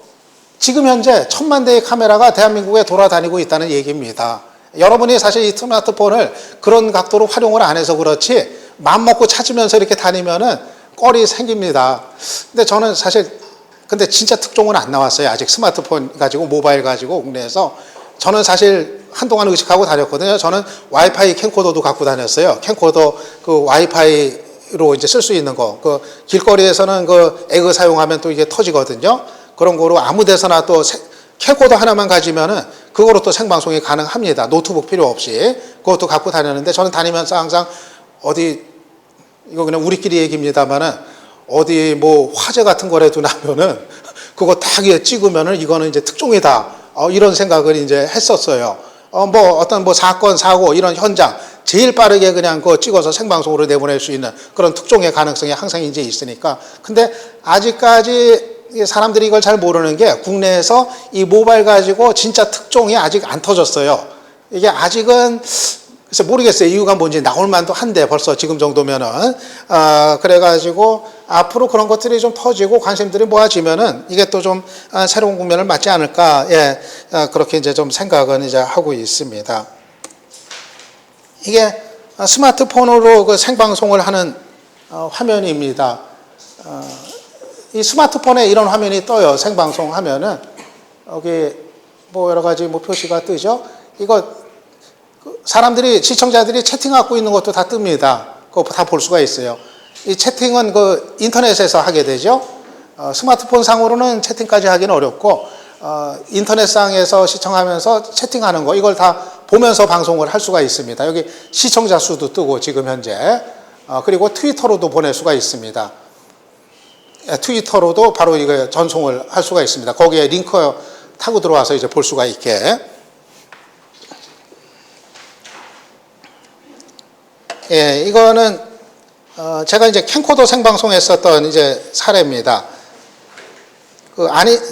지금 현재 1000만 대의 카메라가 대한민국에 돌아다니고 있다는 얘기입니다. 여러분이 사실 이 스마트폰을 그런 각도로 활용을 안 해서 그렇지 맘 먹고 찾으면서 이렇게 다니면은 껄이 생깁니다. 근데 저는 사실 근데 진짜 특종은 안 나왔어요. 아직 스마트폰 가지고 모바일 가지고 국내에서. 저는 사실 한동안 의식하고 다녔거든요. 저는 와이파이 캠코더도 갖고 다녔어요. 캠코더 그 와이파이로 이제 쓸 수 있는 거. 그 길거리에서는 그 에그 사용하면 또 이게 터지거든요. 그런 거로 아무 데서나 또 캠코더 하나만 가지면은 그거로 또 생방송이 가능합니다. 노트북 필요 없이. 그것도 갖고 다녔는데 저는 다니면서 항상 이거 그냥 우리끼리 얘기입니다만은 어디 뭐 화재 같은 거라도 나면은 그거 딱 찍으면은 이거는 이제 특종이다. 이런 생각을 이제 했었어요. 뭐 어떤 뭐 사건, 사고 이런 현장 제일 빠르게 그냥 그거 찍어서 생방송으로 내보낼 수 있는 그런 특종의 가능성이 항상 이제 있으니까. 근데 아직까지 사람들이 이걸 잘 모르는 게 국내에서 이 모바일 가지고 진짜 특종이 아직 안 터졌어요. 이게 아직은 그래서 모르겠어요. 이유가 뭔지 나올 만도 한데 벌써 지금 정도면은. 그래가지고 앞으로 그런 것들이 좀 터지고 관심들이 모아지면은 이게 또 좀 새로운 국면을 맞지 않을까. 예, 그렇게 이제 좀 생각은 이제 하고 있습니다. 이게 스마트폰으로 그 생방송을 하는 화면입니다. 이 스마트폰에 이런 화면이 떠요. 생방송 하면은. 여기 뭐 여러 가지 뭐 표시가 뜨죠. 이거 사람들이 시청자들이 채팅하고 있는 것도 다 뜹니다. 그거 다 볼 수가 있어요. 이 채팅은 그 인터넷에서 하게 되죠. 스마트폰 상으로는 채팅까지 하기는 어렵고 인터넷상에서 시청하면서 채팅하는 거 이걸 다 보면서 방송을 할 수가 있습니다. 여기 시청자 수도 뜨고 지금 현재 그리고 트위터로도 보낼 수가 있습니다. 트위터로도 바로 이거 전송을 할 수가 있습니다. 거기에 링크 타고 들어와서 이제 볼 수가 있게. 예, 이거는 제가 이제 캠코더 생방송 했었던 이제 사례입니다.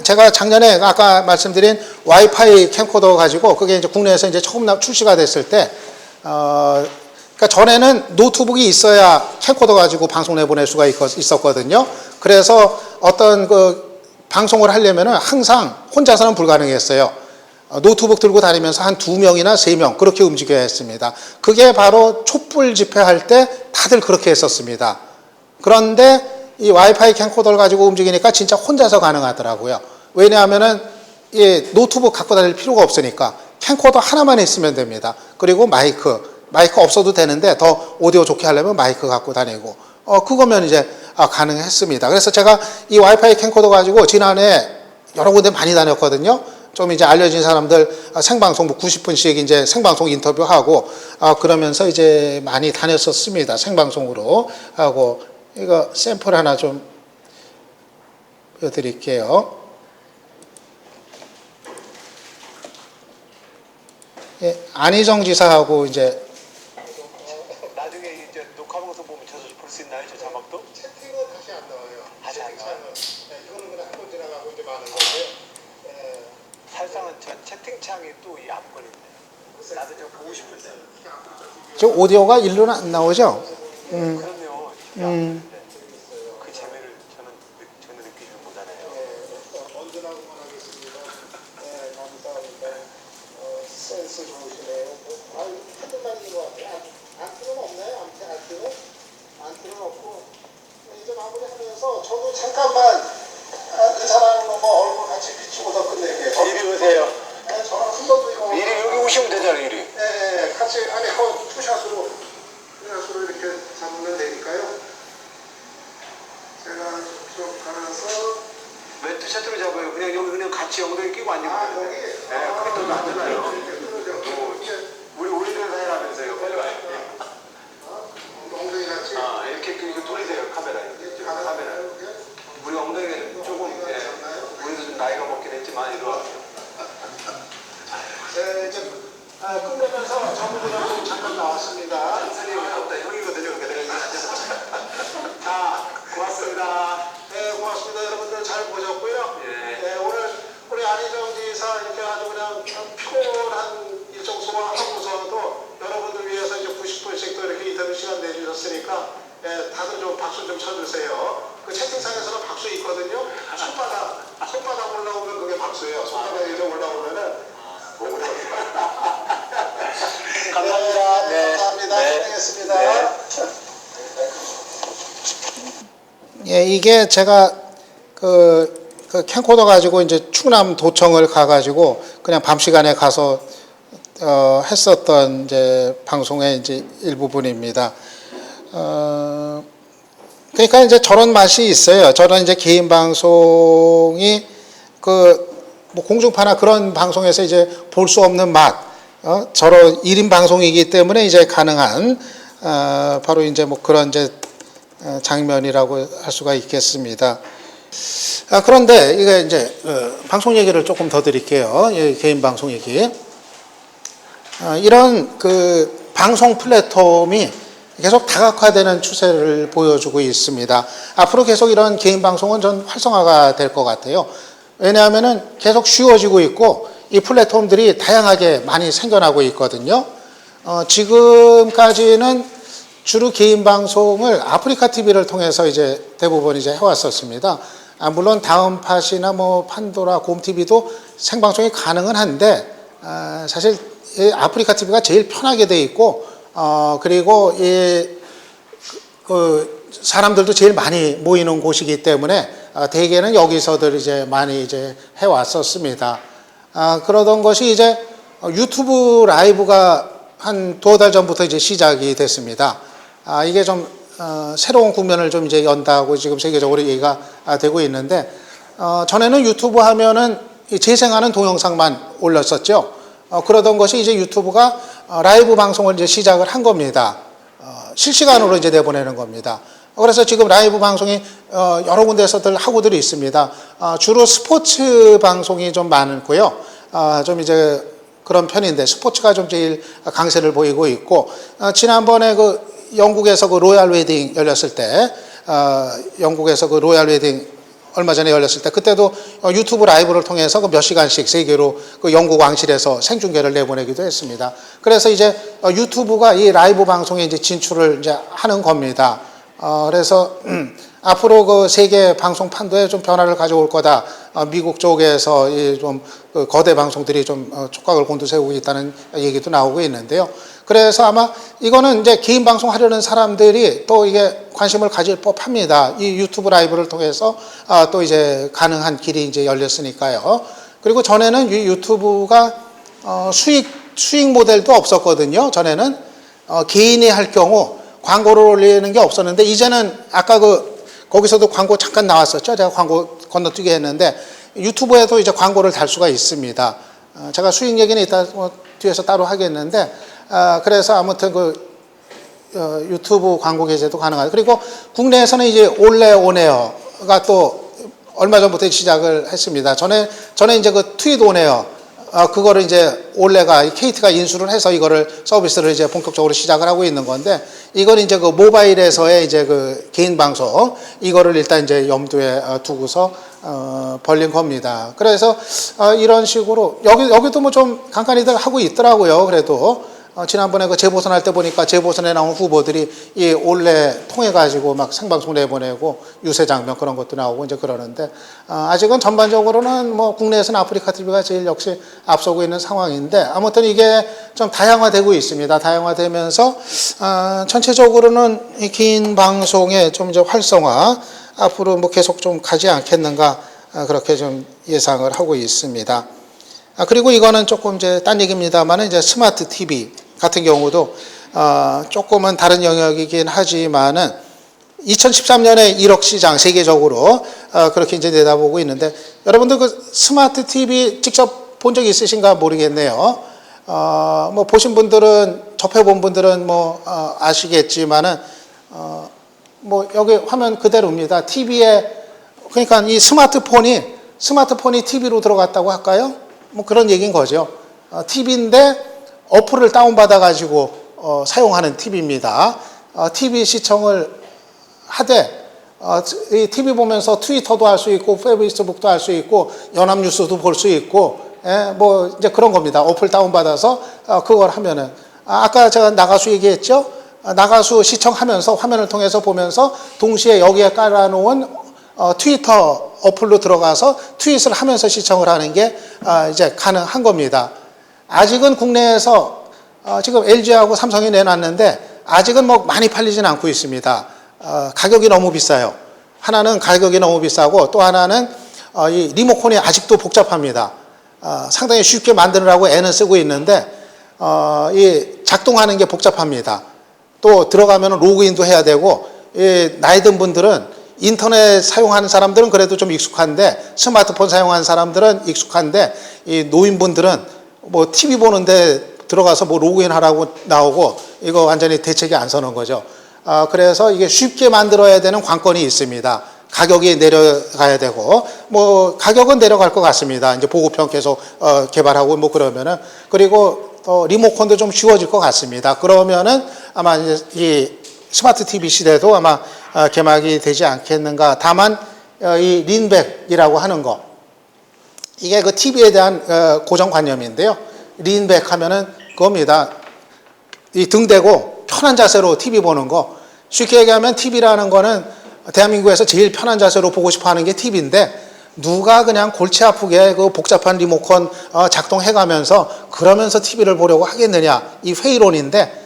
제가 작년에 아까 말씀드린 와이파이 캠코더 가지고 그게 이제 국내에서 이제 처음 출시가 됐을 때, 그러니까 전에는 노트북이 있어야 캠코더 가지고 방송 내보낼 수가 있었거든요. 그래서 어떤 그 방송을 하려면은 항상 혼자서는 불가능했어요. 노트북 들고 다니면서 한 2명이나 3명 그렇게 움직여야 했습니다. 그게 바로 촛불 집회할 때 다들 그렇게 했었습니다. 그런데 이 와이파이 캠코더를 가지고 움직이니까 진짜 혼자서 가능하더라고요. 왜냐하면은 이 노트북 갖고 다닐 필요가 없으니까 캠코더 하나만 있으면 됩니다. 그리고 마이크 없어도 되는데 더 오디오 좋게 하려면 마이크 갖고 다니고 그거면 이제 가능했습니다. 그래서 제가 이 와이파이 캠코더 가지고 지난해 여러 군데 많이 다녔거든요. 좀 이제 알려진 사람들 생방송 90분씩 이제 생방송 인터뷰하고 그러면서 이제 많이 다녔었습니다. 생방송으로 하고. 이거 샘플 하나 좀 보여드릴게요. 예, 안희정 지사하고 이제 나중에 이제 녹화 방송 보면 저도 볼 수 있나요? 저 자막도? 채팅은 다시 안 나와요. 다시 안 나와요? 네, 이거는 그냥 한 번 지나가고 이제 많은 거고요. 사실상은 저 채팅창이 또 이 앞걸인데 나도 좀 보고 싶은데. 저 오디오가 일로는 안 나오죠? 그럼요. 그 재미를 저는 느끼지 못하네요. 언제나 응원하겠습니다. 네, 감사합니다. 센스 좋으시네요. 한번만 있는 것 같아요. 안티는 없나요? 안티는? 안티는 없고. 이제 마무리하면서 저도 잠깐만 그 사람 얼굴 같이 비추고 더 끝낼게요. 이리 오세요. 네, 저랑 한 번도 이거. 이리 여기 오시면 되잖아요, 이리. 네, 같이 아니 투샷으로 이렇게 잡으면 되니까요. 제가 쭉 가면서 왜 투샷으로 잡아요? 그냥 여기 그냥 같이 엉덩이 끼고 앉으면 되는데. 네, 그게 더 낫잖아요. 우리 우리들 사이라면서요. 빨리 와요. 엉덩이 같이. 아, 이렇게 이거 돌리세요, 카메라. 카메라. 우리 엉덩이는 조금, 우리도 좀 나이가 먹긴 했지만, 이리 와. 네, 이제 끝내면서 정부분하고 잠깐 나왔습니다. 선생님이 나보다 형이거든요. 자, 고맙습니다. 네, 고맙습니다. 여러분들 잘 보셨고요. 예. 네, 오늘 우리 안희정 지사 이렇게 아주 그냥 피곤한 일정 소화하고서도 여러분들 위해서 이제 90분씩 또 이렇게 인터뷰 시간 내주셨으니까 네, 다들 좀 박수 좀 쳐주세요. 그 채팅창에서는 박수 있거든요. 손바닥 올라오면 그게 박수예요. 손바닥 위로 올라오면은 감사합니다. 네. 감사합니다. 네. 고생했습니다. 네. 예, 이게 제가 그 캠코더 가지고 이제 충남 도청을 가가지고 그냥 밤 시간에 가서 했었던 이제 방송의 이제 일부분입니다. 그러니까 이제 저런 맛이 있어요. 저런 이제 개인 방송이 뭐 공중파나 그런 방송에서 이제 볼 수 없는 맛, 저런 1인 방송이기 때문에 이제 가능한 바로 이제 뭐 그런 이제 장면이라고 할 수가 있겠습니다. 그런데 이게 이제 방송 얘기를 조금 더 드릴게요. 개인 방송 얘기. 이런 그 방송 플랫폼이 계속 다각화되는 추세를 보여주고 있습니다. 앞으로 계속 이런 개인 방송은 전 활성화가 될 것 같아요. 왜냐하면은 계속 쉬워지고 있고 이 플랫폼들이 다양하게 많이 생겨나고 있거든요. 지금까지는 주로 개인 방송을 아프리카 TV를 통해서 이제 대부분 이제 해왔었습니다. 물론 다음팟이나 뭐 판도라, 곰TV도 생방송이 가능은 한데 사실 아프리카 TV가 제일 편하게 돼 있고 그리고 그 사람들도 제일 많이 모이는 곳이기 때문에 대개는 여기서들 이제 많이 이제 해왔었습니다. 그러던 것이 이제 유튜브 라이브가 한 2달 전부터 이제 시작이 됐습니다. 이게 좀 새로운 국면을 좀 이제 연다고 지금 세계적으로 얘기가 되고 있는데 전에는 유튜브 하면은 재생하는 동영상만 올렸었죠. 그러던 것이 이제 유튜브가 라이브 방송을 이제 시작을 한 겁니다. 실시간으로 이제 내보내는 겁니다. 그래서 지금 라이브 방송이 여러 군데에서들 하고들 있습니다. 주로 스포츠 방송이 좀 많고요. 좀 이제 그런 편인데 스포츠가 좀 제일 강세를 보이고 있고 지난번에 그 영국에서 그 로얄 웨딩 열렸을 때 영국에서 그 로얄 웨딩 얼마 전에 열렸을 때 그때도 유튜브 라이브를 통해서 그 몇 시간씩 세계로 그 영국 왕실에서 생중계를 내보내기도 했습니다. 그래서 이제 유튜브가 이 라이브 방송에 이제 진출을 이제 하는 겁니다. 그래서 앞으로 그 세계 방송 판도에 좀 변화를 가져올 거다. 미국 쪽에서 좀 그 거대 방송들이 좀 촉각을 곤두세우고 있다는 얘기도 나오고 있는데요. 그래서 아마 이거는 이제 개인 방송 하려는 사람들이 또 이게 관심을 가질 법합니다. 이 유튜브 라이브를 통해서 또 이제 가능한 길이 이제 열렸으니까요. 그리고 전에는 이 유튜브가 수익 모델도 없었거든요. 전에는 개인이 할 경우 광고를 올리는 게 없었는데 이제는 아까 거기서도 광고 잠깐 나왔었죠. 제가 광고 건너뛰게 했는데 유튜브에도 이제 광고를 달 수가 있습니다. 제가 수익 얘기는 이따 뒤에서 따로 하겠는데 그래서 아무튼 유튜브 광고 게재도 가능하고 그리고 국내에서는 이제 올레 온에어가 또 얼마 전부터 시작을 했습니다. 전에 이제 그 트윗 온에어 그거를 이제 올레가 KT가 인수를 해서 이거를 서비스를 이제 본격적으로 시작을 하고 있는 건데, 이걸 이제 그 모바일에서의 이제 그 개인 방송 이거를 일단 이제 염두에 두고서 벌린 겁니다. 그래서 이런 식으로 여기도 뭐 좀 간간히들 하고 있더라고요. 그래도 지난번에 그 재보선할 때 보니까 재보선에 나온 후보들이 이 올레 통해 가지고 막 생방송 내보내고 유세 장면 그런 것도 나오고 이제 그러는데, 아직은 전반적으로는 뭐 국내에서는 아프리카 TV가 제일 역시 앞서고 있는 상황인데, 아무튼 이게 좀 다양화되고 있습니다. 다양화되면서 전체적으로는 이 긴 방송의 좀 이제 활성화 앞으로 뭐 계속 좀 가지 않겠는가, 그렇게 좀 예상을 하고 있습니다. 그리고 이거는 조금 이제 딴 얘기입니다만, 이제 스마트 TV 같은 경우도 조금은 다른 영역이긴 하지만은 2013년에 1억 시장 세계적으로 그렇게 이제 내다보고 있는데, 여러분들 그 스마트 TV 직접 본 적 있으신가 모르겠네요. 뭐 보신 분들은, 접해본 분들은 뭐 아시겠지만은 뭐 여기 화면 그대로입니다. TV에, 그러니까 이 스마트폰이 TV로 들어갔다고 할까요? 뭐 그런 얘기인 거죠. TV인데 어플을 다운받아 가지고 사용하는 TV입니다. TV 시청을 하되 이 TV 보면서 트위터도 할 수 있고 페이스북도 할 수 있고 연합뉴스도 볼 수 있고, 뭐 이제 그런 겁니다. 어플 다운받아서 그걸 하면은, 아까 제가 나가수 얘기했죠. 나가수 시청하면서 화면을 통해서 보면서 동시에 여기에 깔아놓은 트위터 어플로 들어가서 트윗을 하면서 시청을 하는 게 이제 가능한 겁니다. 아직은 국내에서 지금 LG하고 삼성이 내놨는데 아직은 뭐 많이 팔리진 않고 있습니다. 가격이 너무 비싸요. 하나는 가격이 너무 비싸고, 또 하나는 이 리모컨이 아직도 복잡합니다. 상당히 쉽게 만드느라고 애는 쓰고 있는데 이 작동하는 게 복잡합니다. 또 들어가면 로그인도 해야 되고, 나이 든 분들은 인터넷 사용하는 사람들은 그래도 좀 익숙한데, 스마트폰 사용하는 사람들은 익숙한데, 이 노인분들은 뭐 TV 보는데 들어가서 뭐 로그인 하라고 나오고, 이거 완전히 대책이 안 서는 거죠. 그래서 이게 쉽게 만들어야 되는 관건이 있습니다. 가격이 내려가야 되고, 뭐 가격은 내려갈 것 같습니다. 이제 보급형 계속 개발하고 뭐 그러면은, 그리고 리모컨도 좀 쉬워질 것 같습니다. 그러면은 아마 이제 이 스마트 TV 시대도 아마 개막이 되지 않겠는가. 다만 이 린백이라고 하는 거, 이게 그 TV에 대한 고정관념인데요. 린백 하면은 그겁니다. 이 등 대고 편한 자세로 TV 보는 거. 쉽게 얘기하면 TV라는 거는 대한민국에서 제일 편한 자세로 보고 싶어 하는 게 TV인데, 누가 그냥 골치 아프게 그 복잡한 리모컨 작동해가면서 그러면서 TV를 보려고 하겠느냐, 이 회의론인데,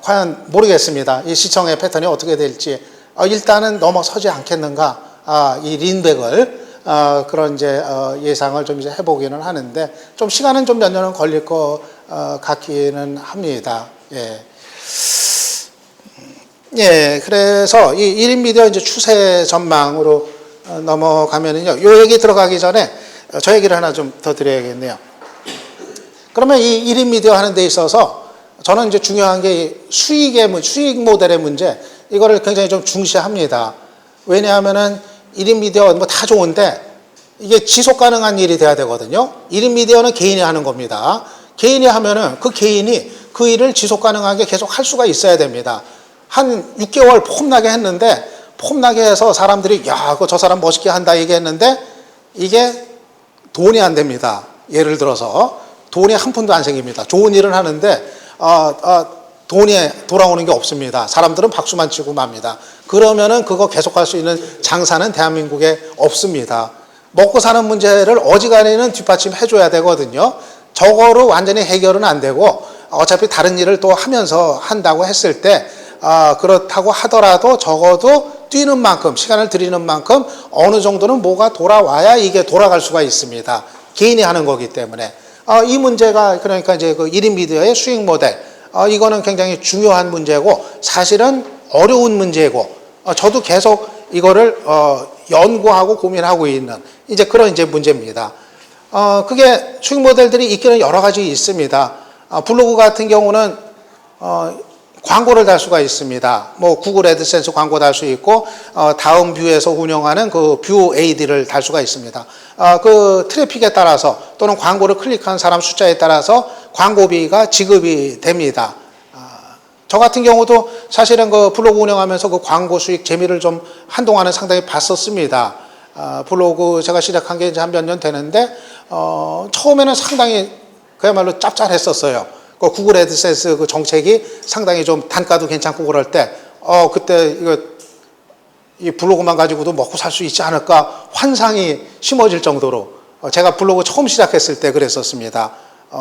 과연 모르겠습니다. 이 시청의 패턴이 어떻게 될지. 일단은 넘어서지 않겠는가, 이 린백을 그런 이제 예상을 좀 이제 해보기는 하는데, 좀 시간은 좀 몇 년은 걸릴 것 같기는 합니다. 예, 그래서 이 1인 미디어 이제 추세 전망으로 넘어가면은요, 요 얘기 들어가기 전에 저 얘기를 하나 좀 더 드려야겠네요. 그러면 이 1인 미디어 하는 데 있어서 저는 이제 중요한 게 수익 모델의 문제, 이거를 굉장히 좀 중시합니다. 왜냐하면은 1인 미디어 뭐 다 좋은데 이게 지속 가능한 일이 돼야 되거든요. 1인 미디어는 개인이 하는 겁니다. 개인이 하면은 그 개인이 그 일을 지속 가능하게 계속 할 수가 있어야 됩니다. 한 6개월 폼나게 했는데, 폼나게 해서 사람들이 야, 저 사람 멋있게 한다 얘기했는데 이게 돈이 안 됩니다. 예를 들어서 돈이 한 푼도 안 생깁니다. 좋은 일을 하는데 돈이 돌아오는 게 없습니다. 사람들은 박수만 치고 맙니다. 그러면은 그거 계속할 수 있는 장사는 대한민국에 없습니다. 먹고 사는 문제를 어지간히는 뒷받침해줘야 되거든요. 저거로 완전히 해결은 안 되고, 어차피 다른 일을 또 하면서 한다고 했을 때, 그렇다고 하더라도 적어도 뛰는 만큼, 시간을 들이는 만큼 어느 정도는 뭐가 돌아와야 이게 돌아갈 수가 있습니다. 개인이 하는 거기 때문에. 이 문제가 그러니까 이제 그 1인 미디어의 수익 모델, 이거는 굉장히 중요한 문제고, 사실은 어려운 문제고, 저도 계속 이거를 연구하고 고민하고 있는 이제 그런 이제 문제입니다. 그게 수익 모델들이 있기는 여러 가지 있습니다. 블로그 같은 경우는 광고를 달 수가 있습니다. 뭐 구글 애드센스 광고 달 수 있고 다음 뷰에서 운영하는 그 뷰 AD를 달 수가 있습니다. 그 트래픽에 따라서 또는 광고를 클릭한 사람 숫자에 따라서 광고비가 지급이 됩니다. 저 같은 경우도 사실은 그 블로그 운영하면서 그 광고 수익 재미를 좀 한동안은 상당히 봤었습니다. 블로그 제가 시작한 게 이제 한 몇 년 되는데 처음에는 상당히 그야말로 짭짤했었어요. 그 구글 애드센스 그 정책이 상당히 좀 단가도 괜찮고 그럴 때 그때 이 블로그만 가지고도 먹고 살 수 있지 않을까 환상이 심어질 정도로 제가 블로그 처음 시작했을 때 그랬었습니다.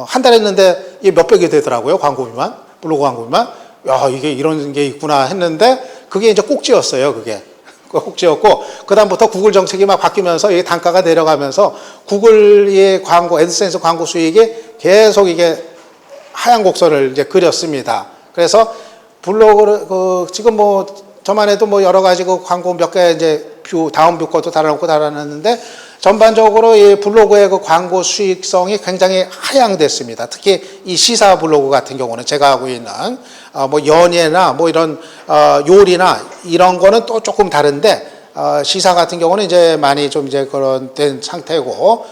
한 달 했는데 이게 몇백이 되더라고요. 광고비만, 블로그 광고비만. 야, 이게 이런 게 있구나 했는데 그게 이제 꼭지였어요. 그게 꼭지였고 그다음부터 구글 정책이 막 바뀌면서 이 단가가 내려가면서 구글의 광고, 애드센스 광고 수익이 계속 이게 하얀 곡선을 이제 그렸습니다. 그래서 블로그를 지금 뭐 저만 해도 뭐 여러 가지 그 광고 몇 개 이제 다음 뷰 것도 달아놓고 달아놨는데 전반적으로 이 블로그의 그 광고 수익성이 굉장히 하향됐습니다. 특히 이 시사 블로그 같은 경우는 제가 하고 있는 뭐 연예나 뭐 이런 요리나 이런 거는 또 조금 다른데 시사 같은 경우는 이제 많이 좀 이제 그런 된 상태고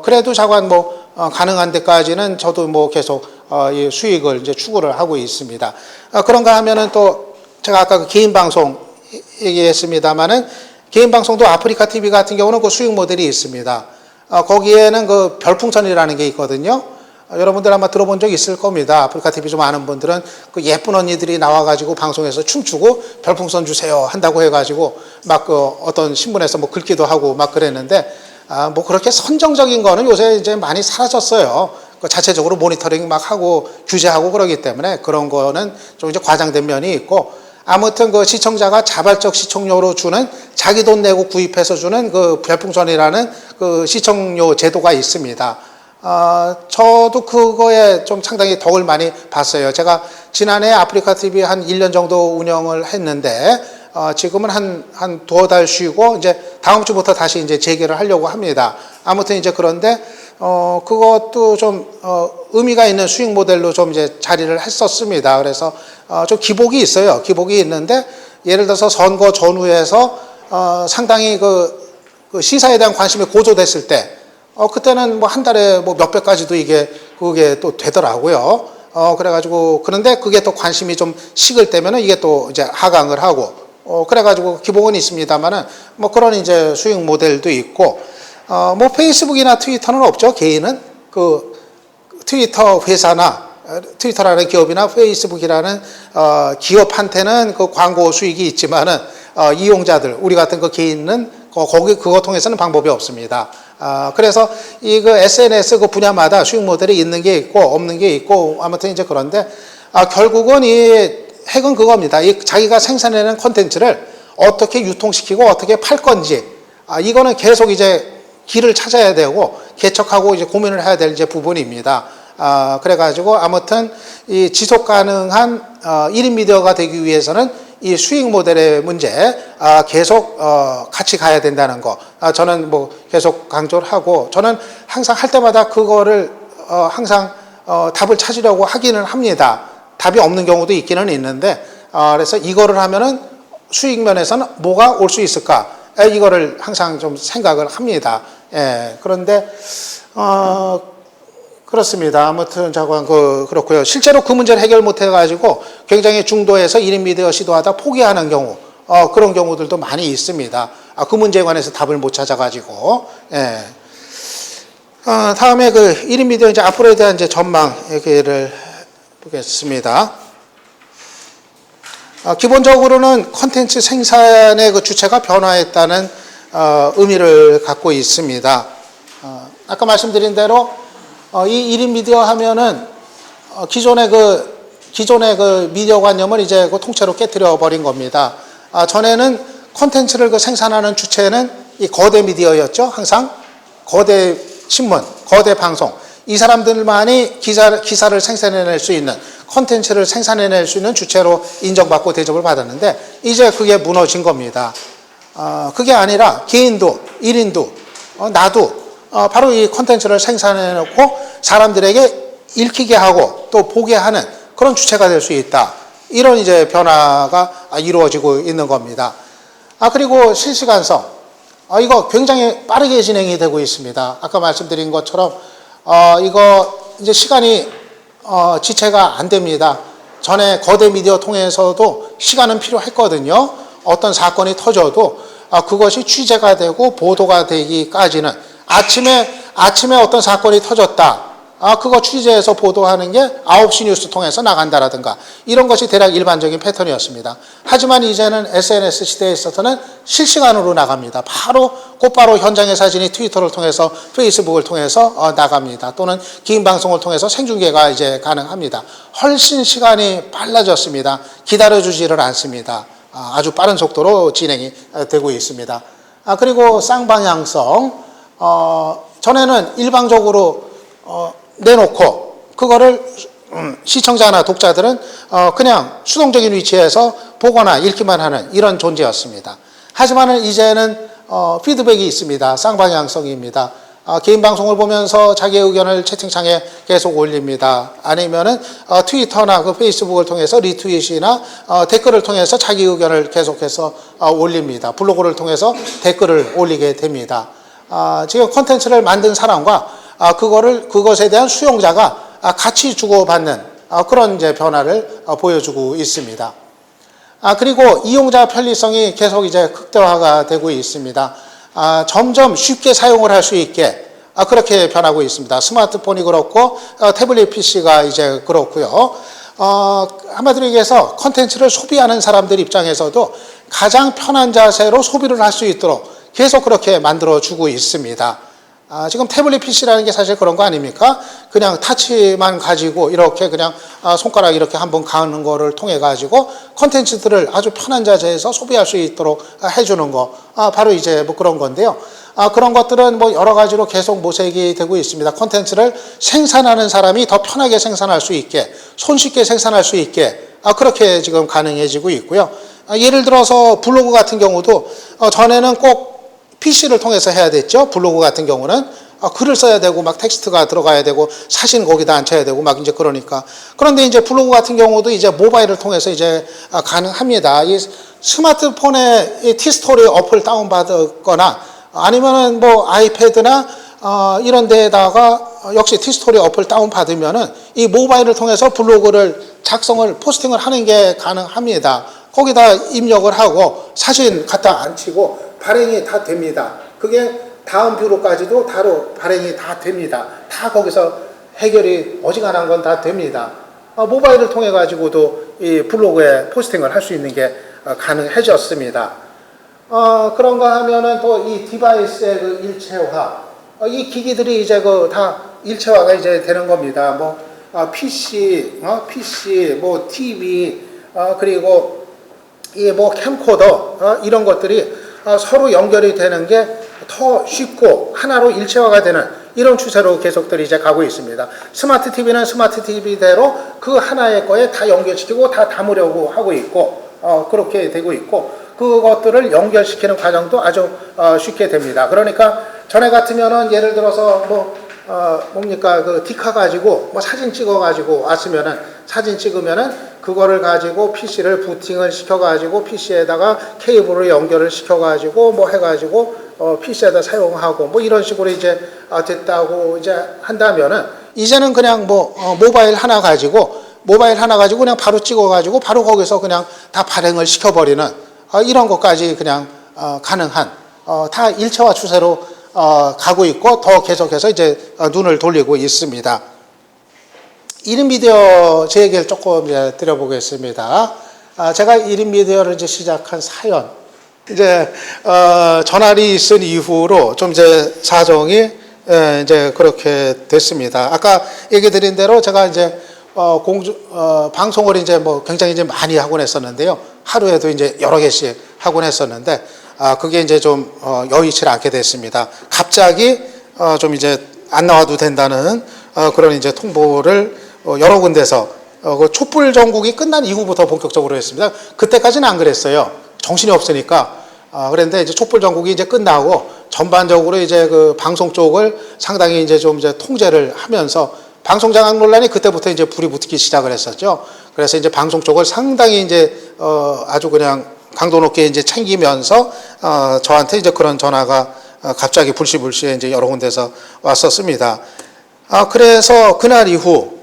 그래도 자관 뭐 가능한 데까지는 저도 뭐 계속 이 수익을 이제 추구를 하고 있습니다. 그런가 하면은 또 제가 아까 그 개인 방송 얘기했습니다만은 개인 방송도 아프리카 TV 같은 경우는 그 수익 모델이 있습니다. 거기에는 그 별풍선이라는 게 있거든요. 여러분들 아마 들어본 적 있을 겁니다. 아프리카 TV 좀 아는 분들은 그 예쁜 언니들이 나와가지고 방송에서 춤추고 별풍선 주세요 한다고 해가지고 막 그 어떤 신문에서 뭐 긁기도 하고 막 그랬는데 뭐 그렇게 선정적인 거는 요새 이제 많이 사라졌어요. 그 자체적으로 모니터링 막 하고 규제하고 그러기 때문에 그런 거는 좀 이제 과장된 면이 있고 아무튼 그 시청자가 자발적 시청료로 주는 자기 돈 내고 구입해서 주는 그 별풍선이라는 그 시청료 제도가 있습니다. 저도 그거에 좀 상당히 덕을 많이 봤어요. 제가 지난해 아프리카 TV 한 1년 정도 운영을 했는데 지금은 한 두어 달 쉬고 이제 다음 주부터 다시 이제 재개를 하려고 합니다. 아무튼 이제 그런데 그것도 좀 의미가 있는 수익 모델로 좀 이제 자리를 했었습니다. 그래서 좀 기복이 있어요. 기복이 있는데 예를 들어서 선거 전후에서 상당히 그 시사에 대한 관심이 고조됐을 때 그때는 뭐 한 달에 뭐 몇백까지도 그게 또 되더라고요. 그래가지고 그런데 그게 또 관심이 좀 식을 때면은 이게 또 이제 하강을 하고 그래가지고 기복은 있습니다만은 뭐 그런 이제 수익 모델도 있고 뭐 페이스북이나 트위터는 없죠. 개인은 그 트위터 회사나 트위터라는 기업이나 페이스북이라는 기업한테는 그 광고 수익이 있지만은 이용자들 우리 같은 그 개인은 그거 통해서는 방법이 없습니다. 그래서 이 그 SNS 그 분야마다 수익 모델이 있는 게 있고 없는 게 있고 아무튼 이제 그런데 결국은 이 핵은 그겁니다. 이 자기가 생산해낸 콘텐츠를 어떻게 유통시키고 어떻게 팔 건지 이거는 계속 이제 길을 찾아야 되고 개척하고 이제 고민을 해야 될 이제 부분입니다. 그래가지고 아무튼 이 지속 가능한 1인 미디어가 되기 위해서는 이 수익 모델의 문제 계속 같이 가야 된다는 거 저는 뭐 계속 강조를 하고 저는 항상 할 때마다 그거를 항상 답을 찾으려고 하기는 합니다. 답이 없는 경우도 있기는 있는데 그래서 이거를 하면은 수익 면에서는 뭐가 올 수 있을까 이거를 항상 좀 생각을 합니다. 예, 그런데 그렇습니다. 아무튼 자관 그렇고요. 실제로 그 문제를 해결 못 해가지고 굉장히 중도에서 1인 미디어 시도하다 포기하는 경우 그런 경우들도 많이 있습니다. 그 문제에 관해서 답을 못 찾아가지고 예. 다음에 그 1인 미디어 이제 앞으로에 대한 이제 전망 얘기를 보겠습니다. 기본적으로는 콘텐츠 생산의 그 주체가 변화했다는 의미를 갖고 있습니다. 아까 말씀드린 대로 이 1인 미디어 하면은 기존의 그 미디어 관념을 이제 그 통째로 깨뜨려 버린 겁니다. 전에는 콘텐츠를 그 생산하는 주체는 이 거대 미디어였죠. 항상 거대 신문, 거대 방송. 이 사람들만이 기사를 생산해낼 수 있는 콘텐츠를 생산해낼 수 있는 주체로 인정받고 대접을 받았는데 이제 그게 무너진 겁니다. 그게 아니라 개인도 1인도 나도 바로 이 콘텐츠를 생산해놓고 사람들에게 읽히게 하고 또 보게 하는 그런 주체가 될 수 있다. 이런 이제 변화가 이루어지고 있는 겁니다. 그리고 실시간성. 이거 굉장히 빠르게 진행이 되고 있습니다. 아까 말씀드린 것처럼, 이거 이제 시간이, 지체가 안 됩니다. 전에 거대 미디어 통해서도 시간은 필요했거든요. 어떤 사건이 터져도, 그것이 취재가 되고 보도가 되기까지는 아침에 어떤 사건이 터졌다. 그거 취재해서 보도하는 게 9시 뉴스 통해서 나간다라든가 이런 것이 대략 일반적인 패턴이었습니다. 하지만 이제는 SNS 시대에 있어서는 실시간으로 나갑니다. 곧바로 현장의 사진이 트위터를 통해서 페이스북을 통해서 나갑니다. 또는 긴 방송을 통해서 생중계가 이제 가능합니다. 훨씬 시간이 빨라졌습니다. 기다려주지를 않습니다. 아주 빠른 속도로 진행이 되고 있습니다. 그리고 쌍방향성. 전에는 일방적으로 내놓고 그거를 시청자나 독자들은 그냥 수동적인 위치에서 보거나 읽기만 하는 이런 존재였습니다. 하지만 이제는 피드백이 있습니다. 쌍방향성입니다. 개인 방송을 보면서 자기 의견을 채팅창에 계속 올립니다. 아니면은 트위터나 그 페이스북을 통해서 리트윗이나 댓글을 통해서 자기 의견을 계속해서 올립니다. 블로그를 통해서 댓글을 올리게 됩니다. 지금 콘텐츠를 만든 사람과 그것에 대한 수용자가 같이 주고받는 그런 이제 변화를 보여주고 있습니다. 그리고 이용자 편리성이 계속 이제 극대화가 되고 있습니다. 점점 쉽게 사용을 할 수 있게 그렇게 변하고 있습니다. 스마트폰이 그렇고 태블릿 PC가 이제 그렇고요. 한마디로 얘기해서 콘텐츠를 소비하는 사람들 입장에서도 가장 편한 자세로 소비를 할 수 있도록 계속 그렇게 만들어주고 있습니다. 지금 태블릿 PC라는 게 사실 그런 거 아닙니까? 그냥 타치만 가지고 이렇게 그냥 손가락 이렇게 한번 가는 거를 통해 가지고 콘텐츠들을 아주 편한 자세에서 소비할 수 있도록 해주는 거. 바로 이제 뭐 그런 건데요. 그런 것들은 뭐 여러 가지로 계속 모색이 되고 있습니다. 콘텐츠를 생산하는 사람이 더 편하게 생산할 수 있게, 손쉽게 생산할 수 있게, 그렇게 지금 가능해지고 있고요. 예를 들어서 블로그 같은 경우도 전에는 꼭 PC를 통해서 해야 됐죠. 블로그 같은 경우는 글을 써야 되고 막 텍스트가 들어가야 되고 사진 거기다 앉혀야 되고 막 이제 그러니까. 그런데 이제 블로그 같은 경우도 이제 모바일을 통해서 이제 가능합니다. 이 스마트폰에 이 티스토리 어플 다운받거나 아니면은 뭐 아이패드나 이런 데에다가 역시 티스토리 어플 다운받으면은 이 모바일을 통해서 블로그를 작성을 포스팅을 하는 게 가능합니다. 거기다 입력을 하고 사진 갖다 앉히고 발행이 다 됩니다. 그게 다음 뷰로까지도 바로 발행이 다 됩니다. 다 거기서 해결이 어지간한 건 다 됩니다. 모바일을 통해 가지고도 이 블로그에 포스팅을 할 수 있는 게 가능해졌습니다. 그런가 하면은 또 이 디바이스의 그 일체화, 이 기기들이 이제 그 다 일체화가 이제 되는 겁니다. 뭐 PC, 뭐 TV, 그리고 이 뭐 캠코더 이런 것들이 서로 연결이 되는 게 더 쉽고 하나로 일체화가 되는 이런 추세로 계속들이 이제 가고 있습니다. 스마트 TV는 스마트 TV대로 그 하나의 거에 다 연결시키고 다 담으려고 하고 있고 그렇게 되고 있고 그것들을 연결시키는 과정도 아주 쉽게 됩니다. 그러니까 전에 같으면은 예를 들어서 뭡니까 그 디카 가지고 뭐 사진 찍어 가지고 왔으면은 사진 찍으면은 그거를 가지고 PC를 부팅을 시켜 가지고 PC에다가 케이블을 연결을 시켜 가지고 뭐 해 가지고 PC에다 사용하고 뭐 이런 식으로 이제 됐다고 이제 한다면은 이제는 그냥 모바일 하나 가지고 그냥 바로 찍어 가지고 바로 거기서 그냥 다 발행을 시켜 버리는 이런 것까지 그냥 가능한 다 일체화 추세로 가고 있고 더 계속해서 이제 눈을 돌리고 있습니다. 1인 미디어 제 얘기를 조금 이제 드려보겠습니다. 제가 1인 미디어를 이제 시작한 사연. 이제, 전화리 있은 이후로 좀 이제 사정이 이제 그렇게 됐습니다. 아까 얘기 드린 대로 제가 이제 방송을 이제 굉장히 이제 많이 하곤 했었는데요. 하루에도 이제 여러 개씩 하곤 했었는데, 그게 이제 좀 여의치 않게 됐습니다. 갑자기 좀 이제 안 나와도 된다는 그런 이제 통보를 여러 군데서 그 촛불 전국이 끝난 이후부터 본격적으로 했습니다. 그때까지는 안 그랬어요. 정신이 없으니까. 그런데 이제 촛불 전국이 이제 끝나고 전반적으로 이제 그 방송 쪽을 상당히 이제 좀 이제 통제를 하면서 방송 장악 논란이 그때부터 이제 불이 붙기 시작을 했었죠. 그래서 이제 방송 쪽을 상당히 이제 아주 그냥 강도 높게 이제 챙기면서 저한테 이제 그런 전화가 갑자기 불시불시에 이제 여러 군데서 왔었습니다. 그래서 그날 이후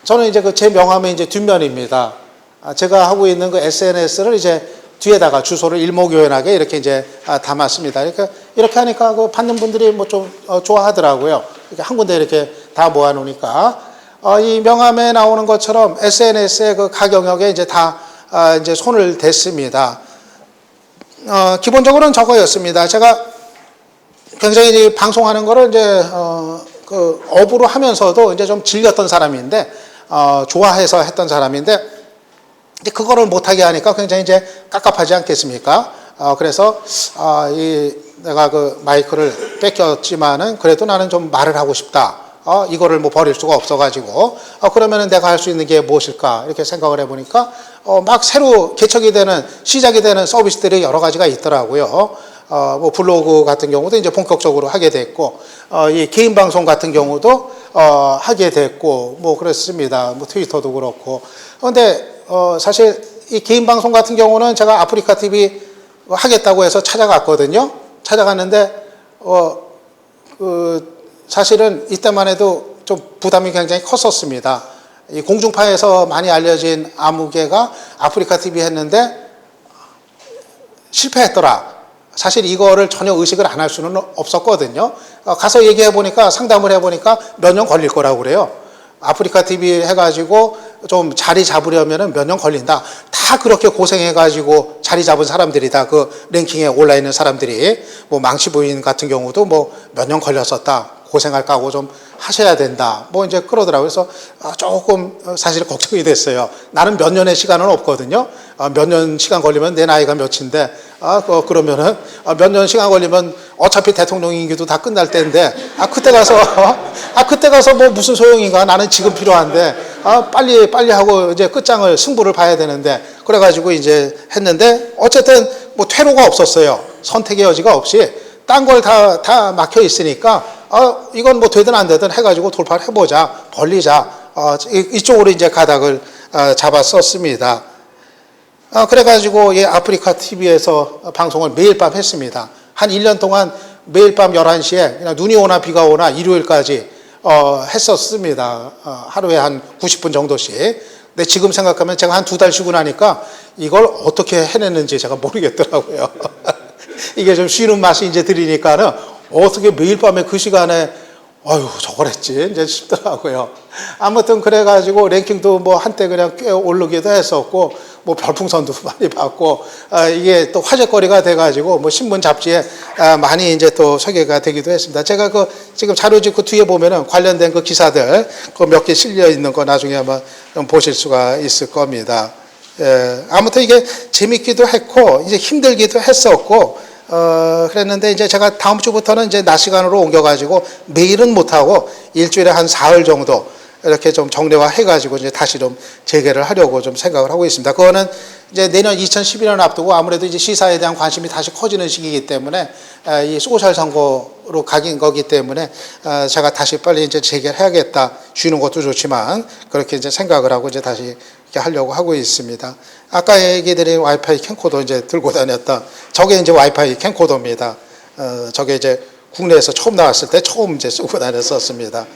저는 이제 그 제 명함의 이제 뒷면입니다. 제가 하고 있는 그 SNS를 이제 뒤에다가 주소를 일목요연하게 이렇게 이제 담았습니다. 그러니까 이렇게 하니까 그 받는 분들이 뭐 좀 좋아하더라고요. 이렇게 한 군데 이렇게 다 모아놓으니까 이 명함에 나오는 것처럼 SNS의 그 가경역에 이제 다 이제 손을 댔습니다. 기본적으로는 저거였습니다. 제가 굉장히 방송하는 거를 이제 그 업으로 하면서도 이제 좀 즐겼던 사람인데 좋아해서 했던 사람인데 이제 그거를 못하게 하니까 굉장히 이제 깝깝하지 않겠습니까? 그래서 내가 그 마이크를 뺏겼지만은 그래도 나는 좀 말을 하고 싶다. 이거를 뭐 버릴 수가 없어가지고 그러면은 내가 할 수 있는 게 무엇일까 이렇게 생각을 해보니까 막 새로 개척이 되는 시작이 되는 서비스들이 여러 가지가 있더라고요. 뭐 블로그 같은 경우도 이제 본격적으로 하게 됐고 이 개인 방송 같은 경우도 하게 됐고 뭐 그렇습니다. 뭐 트위터도 그렇고. 그런데 사실 이 개인 방송 같은 경우는 제가 아프리카 TV 하겠다고 해서 찾아갔거든요. 찾아갔는데 사실은 이때만 해도 좀 부담이 굉장히 컸었습니다. 이 공중파에서 많이 알려진 아무개가 아프리카 TV 했는데 실패했더라. 사실 이거를 전혀 의식을 안 할 수는 없었거든요. 가서 얘기해 보니까 상담을 해 보니까 몇 년 걸릴 거라고 그래요. 아프리카 TV 해가지고 좀 자리 잡으려면 몇 년 걸린다. 다 그렇게 고생해가지고 자리 잡은 사람들이다. 그 랭킹에 올라 있는 사람들이 뭐 망치 부인 같은 경우도 뭐 몇 년 걸렸었다. 고생할 각오 좀 하셔야 된다. 뭐 이제 그러더라고요. 그래서 조금 사실 걱정이 됐어요. 나는 몇 년의 시간은 없거든요. 몇 년 시간 걸리면 내 나이가 몇인데, 그러면은 몇 년 시간 걸리면 어차피 대통령 임기도 다 끝날 때인데, 그때 가서 뭐 무슨 소용인가? 나는 지금 필요한데, 빨리 하고 이제 끝장을 승부를 봐야 되는데, 그래가지고 이제 했는데, 어쨌든 뭐 퇴로가 없었어요. 선택의 여지가 없이. 딴 걸 다 막혀 있으니까, 이건 뭐 되든 안 되든 해가지고 돌파를 해보자, 벌리자. 이쪽으로 이제 가닥을 잡았었습니다. 그래가지고 이 아프리카 TV에서 방송을 매일 밤 했습니다. 한 1년 동안 매일 밤 11시에 그냥 눈이 오나 비가 오나 일요일까지 했었습니다. 하루에 한 90분 정도씩. 근데 지금 생각하면 제가 한 2달 쉬고 나니까 이걸 어떻게 해냈는지 제가 모르겠더라고요. 이게 좀 쉬는 맛이 이제 들으니까는 어떻게 매일 밤에 그 시간에 저걸 했지 이제 싶더라고요. 아무튼 그래가지고 랭킹도 뭐 한때 그냥 꽤 오르기도 했었고 뭐 별풍선도 많이 받고 이게 또 화제거리가 돼가지고 뭐 신문 잡지에 많이 이제 또 소개가 되기도 했습니다. 제가 그 지금 자료집 그 뒤에 보면은 관련된 그 기사들 그 몇 개 실려 있는 거 나중에 아마 좀 보실 수가 있을 겁니다. 아무튼 이게 재밌기도 했고 이제 힘들기도 했었고 그랬는데 이제 제가 다음 주부터는 이제 낮 시간으로 옮겨가지고 매일은 못하고 일주일에 한 4일 정도 이렇게 좀 정례화 해가지고 이제 다시 좀 재개를 하려고 좀 생각을 하고 있습니다. 그거는 이제 내년 2011년 앞두고 아무래도 이제 시사에 대한 관심이 다시 커지는 시기이기 때문에 이 소셜 선거로 가긴 거기 때문에 제가 다시 빨리 이제 재개를 해야겠다. 쉬는 것도 좋지만 그렇게 이제 생각을 하고 이제 다시 이렇게 하려고 하고 있습니다. 아까 얘기 드린 와이파이 캠코더 이제 들고 다녔다. 저게 이제 와이파이 캠코더입니다. 저게 이제 국내에서 처음 나왔을 때 처음 이제 쓰고 다녔었습니다.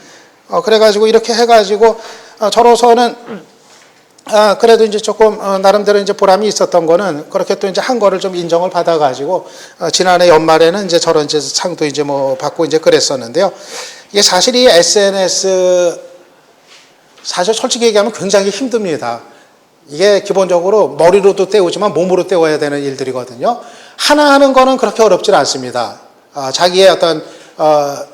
그래가지고 이렇게 해가지고 저로서는 그래도 이제 조금 나름대로 이제 보람이 있었던 거는 그렇게 또 이제 한 거를 좀 인정을 받아가지고 지난해 연말에는 이제 저런 이제 상도 이제 뭐 받고 이제 그랬었는데요. 이게 사실 이 SNS 사실 솔직히 얘기하면 굉장히 힘듭니다. 이게 기본적으로 머리로도 때우지만 몸으로 때워야 되는 일들이거든요. 하나 하는 거는 그렇게 어렵진 않습니다. 자기의 어떤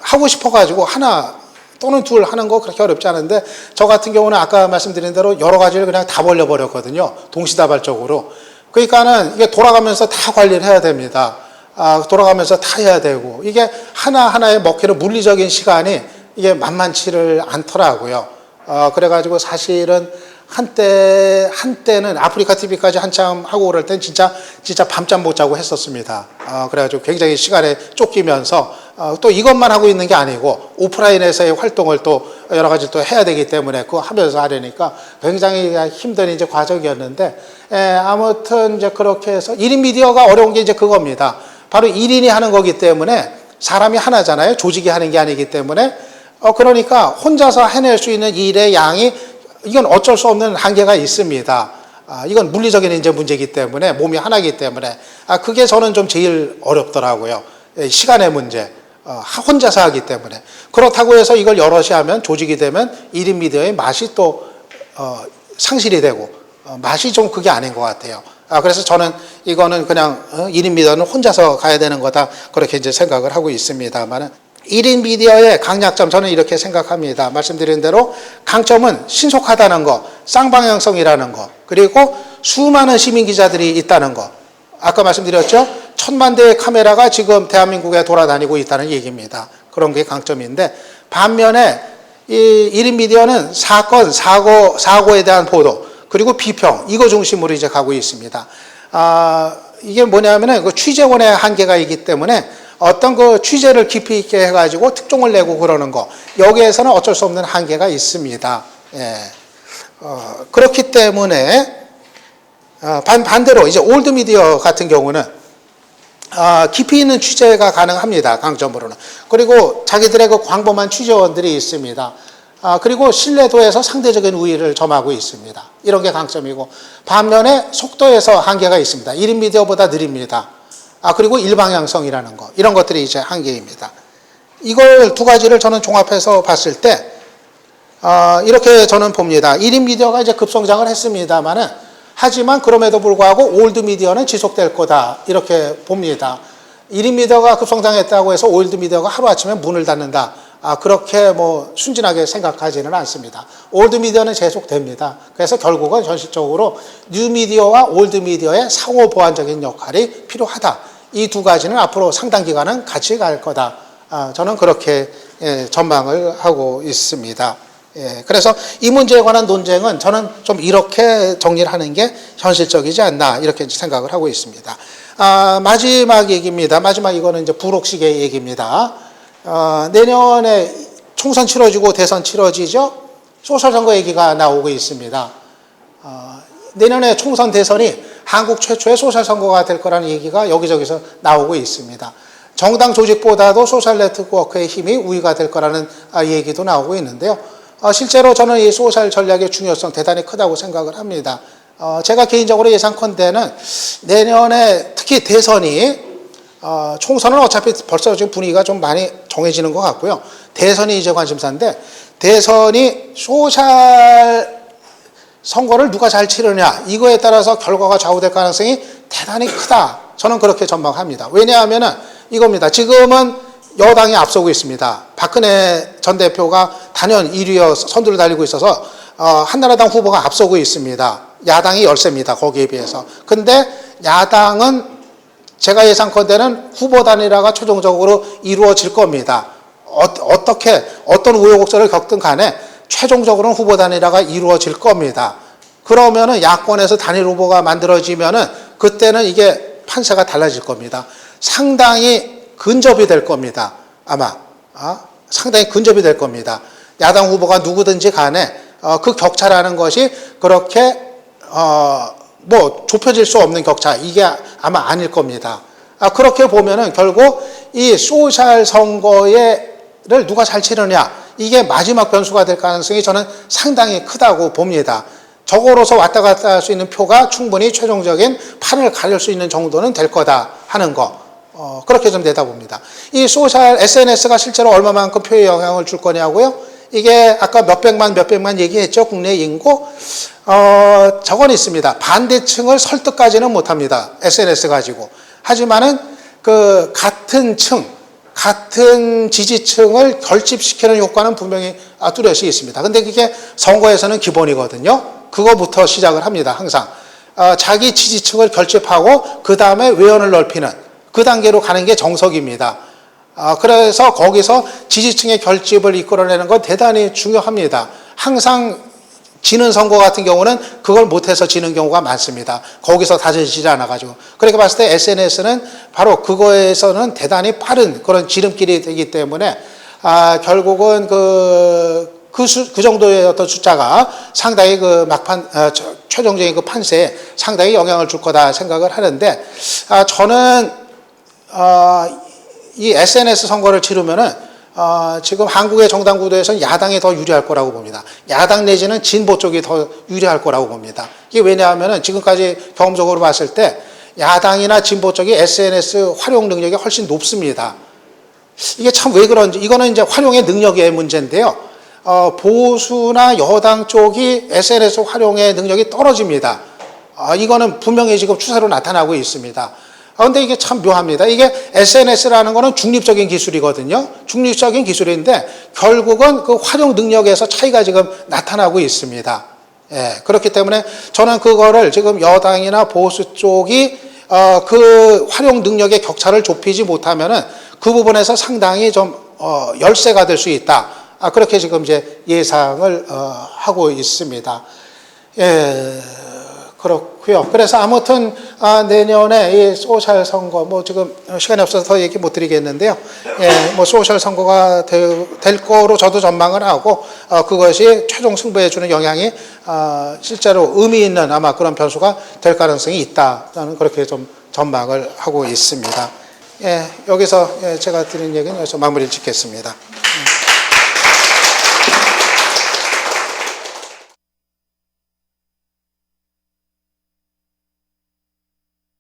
하고 싶어가지고 하나 또는 둘 하는 거 그렇게 어렵지 않은데 저 같은 경우는 아까 말씀드린 대로 여러 가지를 그냥 다 벌려버렸거든요. 동시다발적으로. 그러니까는 이게 돌아가면서 다 관리를 해야 됩니다. 돌아가면서 다 해야 되고 이게 하나하나에 먹히는 물리적인 시간이 이게 만만치를 않더라고요. 그래가지고 사실은 한때는 아프리카 TV까지 한참 하고 그럴 땐 진짜 밤잠 못 자고 했었습니다. 그래가지고 굉장히 시간에 쫓기면서 또 이것만 하고 있는 게 아니고 오프라인에서의 활동을 또 여러 가지 또 해야 되기 때문에 그거 하면서 하려니까 굉장히 힘든 이제 과정이었는데, 아무튼 이제 그렇게 해서 1인 미디어가 어려운 게 이제 그겁니다. 바로 1인이 하는 거기 때문에 사람이 하나잖아요. 조직이 하는 게 아니기 때문에. 그러니까 혼자서 해낼 수 있는 일의 양이 이건 어쩔 수 없는 한계가 있습니다. 이건 물리적인 이제 문제이기 때문에 몸이 하나이기 때문에 그게 저는 좀 제일 어렵더라고요. 시간의 문제. 혼자서 하기 때문에. 그렇다고 해서 이걸 여럿이 하면 조직이 되면 1인 미디어의 맛이 또 상실이 되고 맛이 좀 그게 아닌 것 같아요. 그래서 저는 이거는 그냥 1인 미디어는 혼자서 가야 되는 거다 그렇게 이제 생각을 하고 있습니다만 1인 미디어의 강약점 저는 이렇게 생각합니다. 말씀드린 대로 강점은 신속하다는 거, 쌍방향성이라는 거, 그리고 수많은 시민 기자들이 있다는 거. 아까 말씀드렸죠? 1000만 대의 카메라가 지금 대한민국에 돌아다니고 있다는 얘기입니다. 그런 게 강점인데 반면에 이 1인 미디어는 사건, 사고에 대한 보도 그리고 비평 이거 중심으로 이제 가고 있습니다. 이게 뭐냐면은 그 취재원의 한계가 있기 때문에 어떤 그 취재를 깊이 있게 해가지고 특종을 내고 그러는 거 여기에서는 어쩔 수 없는 한계가 있습니다. 예. 그렇기 때문에 반대로 이제 올드 미디어 같은 경우는 깊이 있는 취재가 가능합니다. 강점으로는. 그리고 자기들의 그 광범한 취재원들이 있습니다. 그리고 신뢰도에서 상대적인 우위를 점하고 있습니다. 이런 게 강점이고 반면에 속도에서 한계가 있습니다. 1인 미디어보다 느립니다. 그리고 일방향성이라는 거 이런 것들이 이제 한계입니다. 이걸 두 가지를 저는 종합해서 봤을 때 이렇게 저는 봅니다. 1인 미디어가 이제 급성장을 했습니다만은 하지만 그럼에도 불구하고 올드 미디어는 지속될 거다 이렇게 봅니다. 1인 미디어가 급성장했다고 해서 올드 미디어가 하루아침에 문을 닫는다. 그렇게 뭐 순진하게 생각하지는 않습니다. 올드 미디어는 계속됩니다. 그래서 결국은 현실적으로 뉴 미디어와 올드 미디어의 상호 보완적인 역할이 필요하다. 이 두 가지는 앞으로 상당 기간은 같이 갈 거다. 저는 그렇게 전망을 하고 있습니다. 그래서 이 문제에 관한 논쟁은 저는 좀 이렇게 정리를 하는 게 현실적이지 않나 이렇게 생각을 하고 있습니다. 마지막 얘기입니다. 마지막 이거는 이제 불혹식의 얘기입니다. 내년에 총선 치러지고 대선 치러지죠. 소셜 선거 얘기가 나오고 있습니다. 내년에 총선 대선이 한국 최초의 소셜 선거가 될 거라는 얘기가 여기저기서 나오고 있습니다. 정당 조직보다도 소셜 네트워크의 힘이 우위가 될 거라는 얘기도 나오고 있는데요. 실제로 저는 이 소셜 전략의 중요성 대단히 크다고 생각을 합니다. 제가 개인적으로 예상컨대는 내년에 특히 대선이 총선은 어차피 벌써 지금 분위기가 좀 많이 정해지는 것 같고요. 대선이 이제 관심사인데 대선이 소셜 선거를 누가 잘 치르냐 이거에 따라서 결과가 좌우될 가능성이 대단히 크다. 저는 그렇게 전망합니다. 왜냐하면은 이겁니다. 지금은 여당이 앞서고 있습니다. 박근혜 전 대표가 단연 1위여 선두를 달리고 있어서 한나라당 후보가 앞서고 있습니다. 야당이 열세입니다. 거기에 비해서. 근데 야당은 제가 예상컨대는 후보 단일화가 최종적으로 이루어질 겁니다. 어떤 우여곡절을 겪든 간에 최종적으로는 후보 단일화가 이루어질 겁니다. 그러면은 야권에서 단일 후보가 만들어지면은 그때는 이게 판세가 달라질 겁니다. 상당히 근접이 될 겁니다. 아마 상당히 근접이 될 겁니다. 야당 후보가 누구든지 간에 그 격차라는 것이 그렇게 뭐 좁혀질 수 없는 격차 이게 아마 아닐 겁니다. 그렇게 보면은 결국 이 소셜 선거를 누가 잘 치르냐 이게 마지막 변수가 될 가능성이 저는 상당히 크다고 봅니다. 저거로서 왔다 갔다 할 수 있는 표가 충분히 최종적인 판을 가릴 수 있는 정도는 될 거다 하는 거. 그렇게 좀 내다봅니다. 이 소셜 SNS가 실제로 얼마만큼 표에 영향을 줄 거냐고요? 이게 아까 몇백만 얘기했죠. 국내 인구. 저건 있습니다. 반대층을 설득까지는 못합니다. SNS 가지고. 하지만은 그 같은 지지층을 결집시키는 효과는 분명히 뚜렷이 있습니다. 근데 그게 선거에서는 기본이거든요. 그거부터 시작을 합니다. 항상. 자기 지지층을 결집하고 그 다음에 외연을 넓히는 그 단계로 가는 게 정석입니다. 그래서 거기서 지지층의 결집을 이끌어내는 건 대단히 중요합니다. 항상 지는 선거 같은 경우는 그걸 못해서 지는 경우가 많습니다. 거기서 다져지지 않아가지고. 그렇게 봤을 때 SNS는 바로 그거에서는 대단히 빠른 그런 지름길이 되기 때문에 결국은 그 정도의 어떤 숫자가 상당히 그 막판, 최종적인 그 판세에 상당히 영향을 줄 거다 생각을 하는데, 저는, 이 SNS 선거를 치르면은, 지금 한국의 정당 구도에서는 야당이 더 유리할 거라고 봅니다. 야당 내지는 진보 쪽이 더 유리할 거라고 봅니다. 이게 왜냐하면은 지금까지 경험적으로 봤을 때 야당이나 진보 쪽이 SNS 활용 능력이 훨씬 높습니다. 이게 참 왜 그런지, 이거는 이제 활용의 능력의 문제인데요. 보수나 여당 쪽이 SNS 활용의 능력이 떨어집니다. 이거는 분명히 지금 추세로 나타나고 있습니다. 그런데 이게 참 묘합니다. 이게 SNS라는 거는 중립적인 기술이거든요. 중립적인 기술인데 결국은 그 활용 능력에서 차이가 지금 나타나고 있습니다. 예, 그렇기 때문에 저는 그거를 지금 여당이나 보수 쪽이 그 활용 능력의 격차를 좁히지 못하면은 그 부분에서 상당히 좀 열세가 될 수 있다. 그렇게 지금 이제 예상을 하고 있습니다. 예, 그렇고요. 그래서 아무튼 내년에 이 소셜 선거, 뭐 지금 시간이 없어서 더 얘기 못 드리겠는데요. 예, 뭐 소셜 선거가 될 거로 저도 전망을 하고 그것이 최종 승부에 주는 영향이 실제로 의미 있는 아마 그런 변수가 될 가능성이 있다. 저는 그렇게 좀 전망을 하고 있습니다. 예, 여기서 제가 드린 얘기는 여기서 마무리를 짓겠습니다.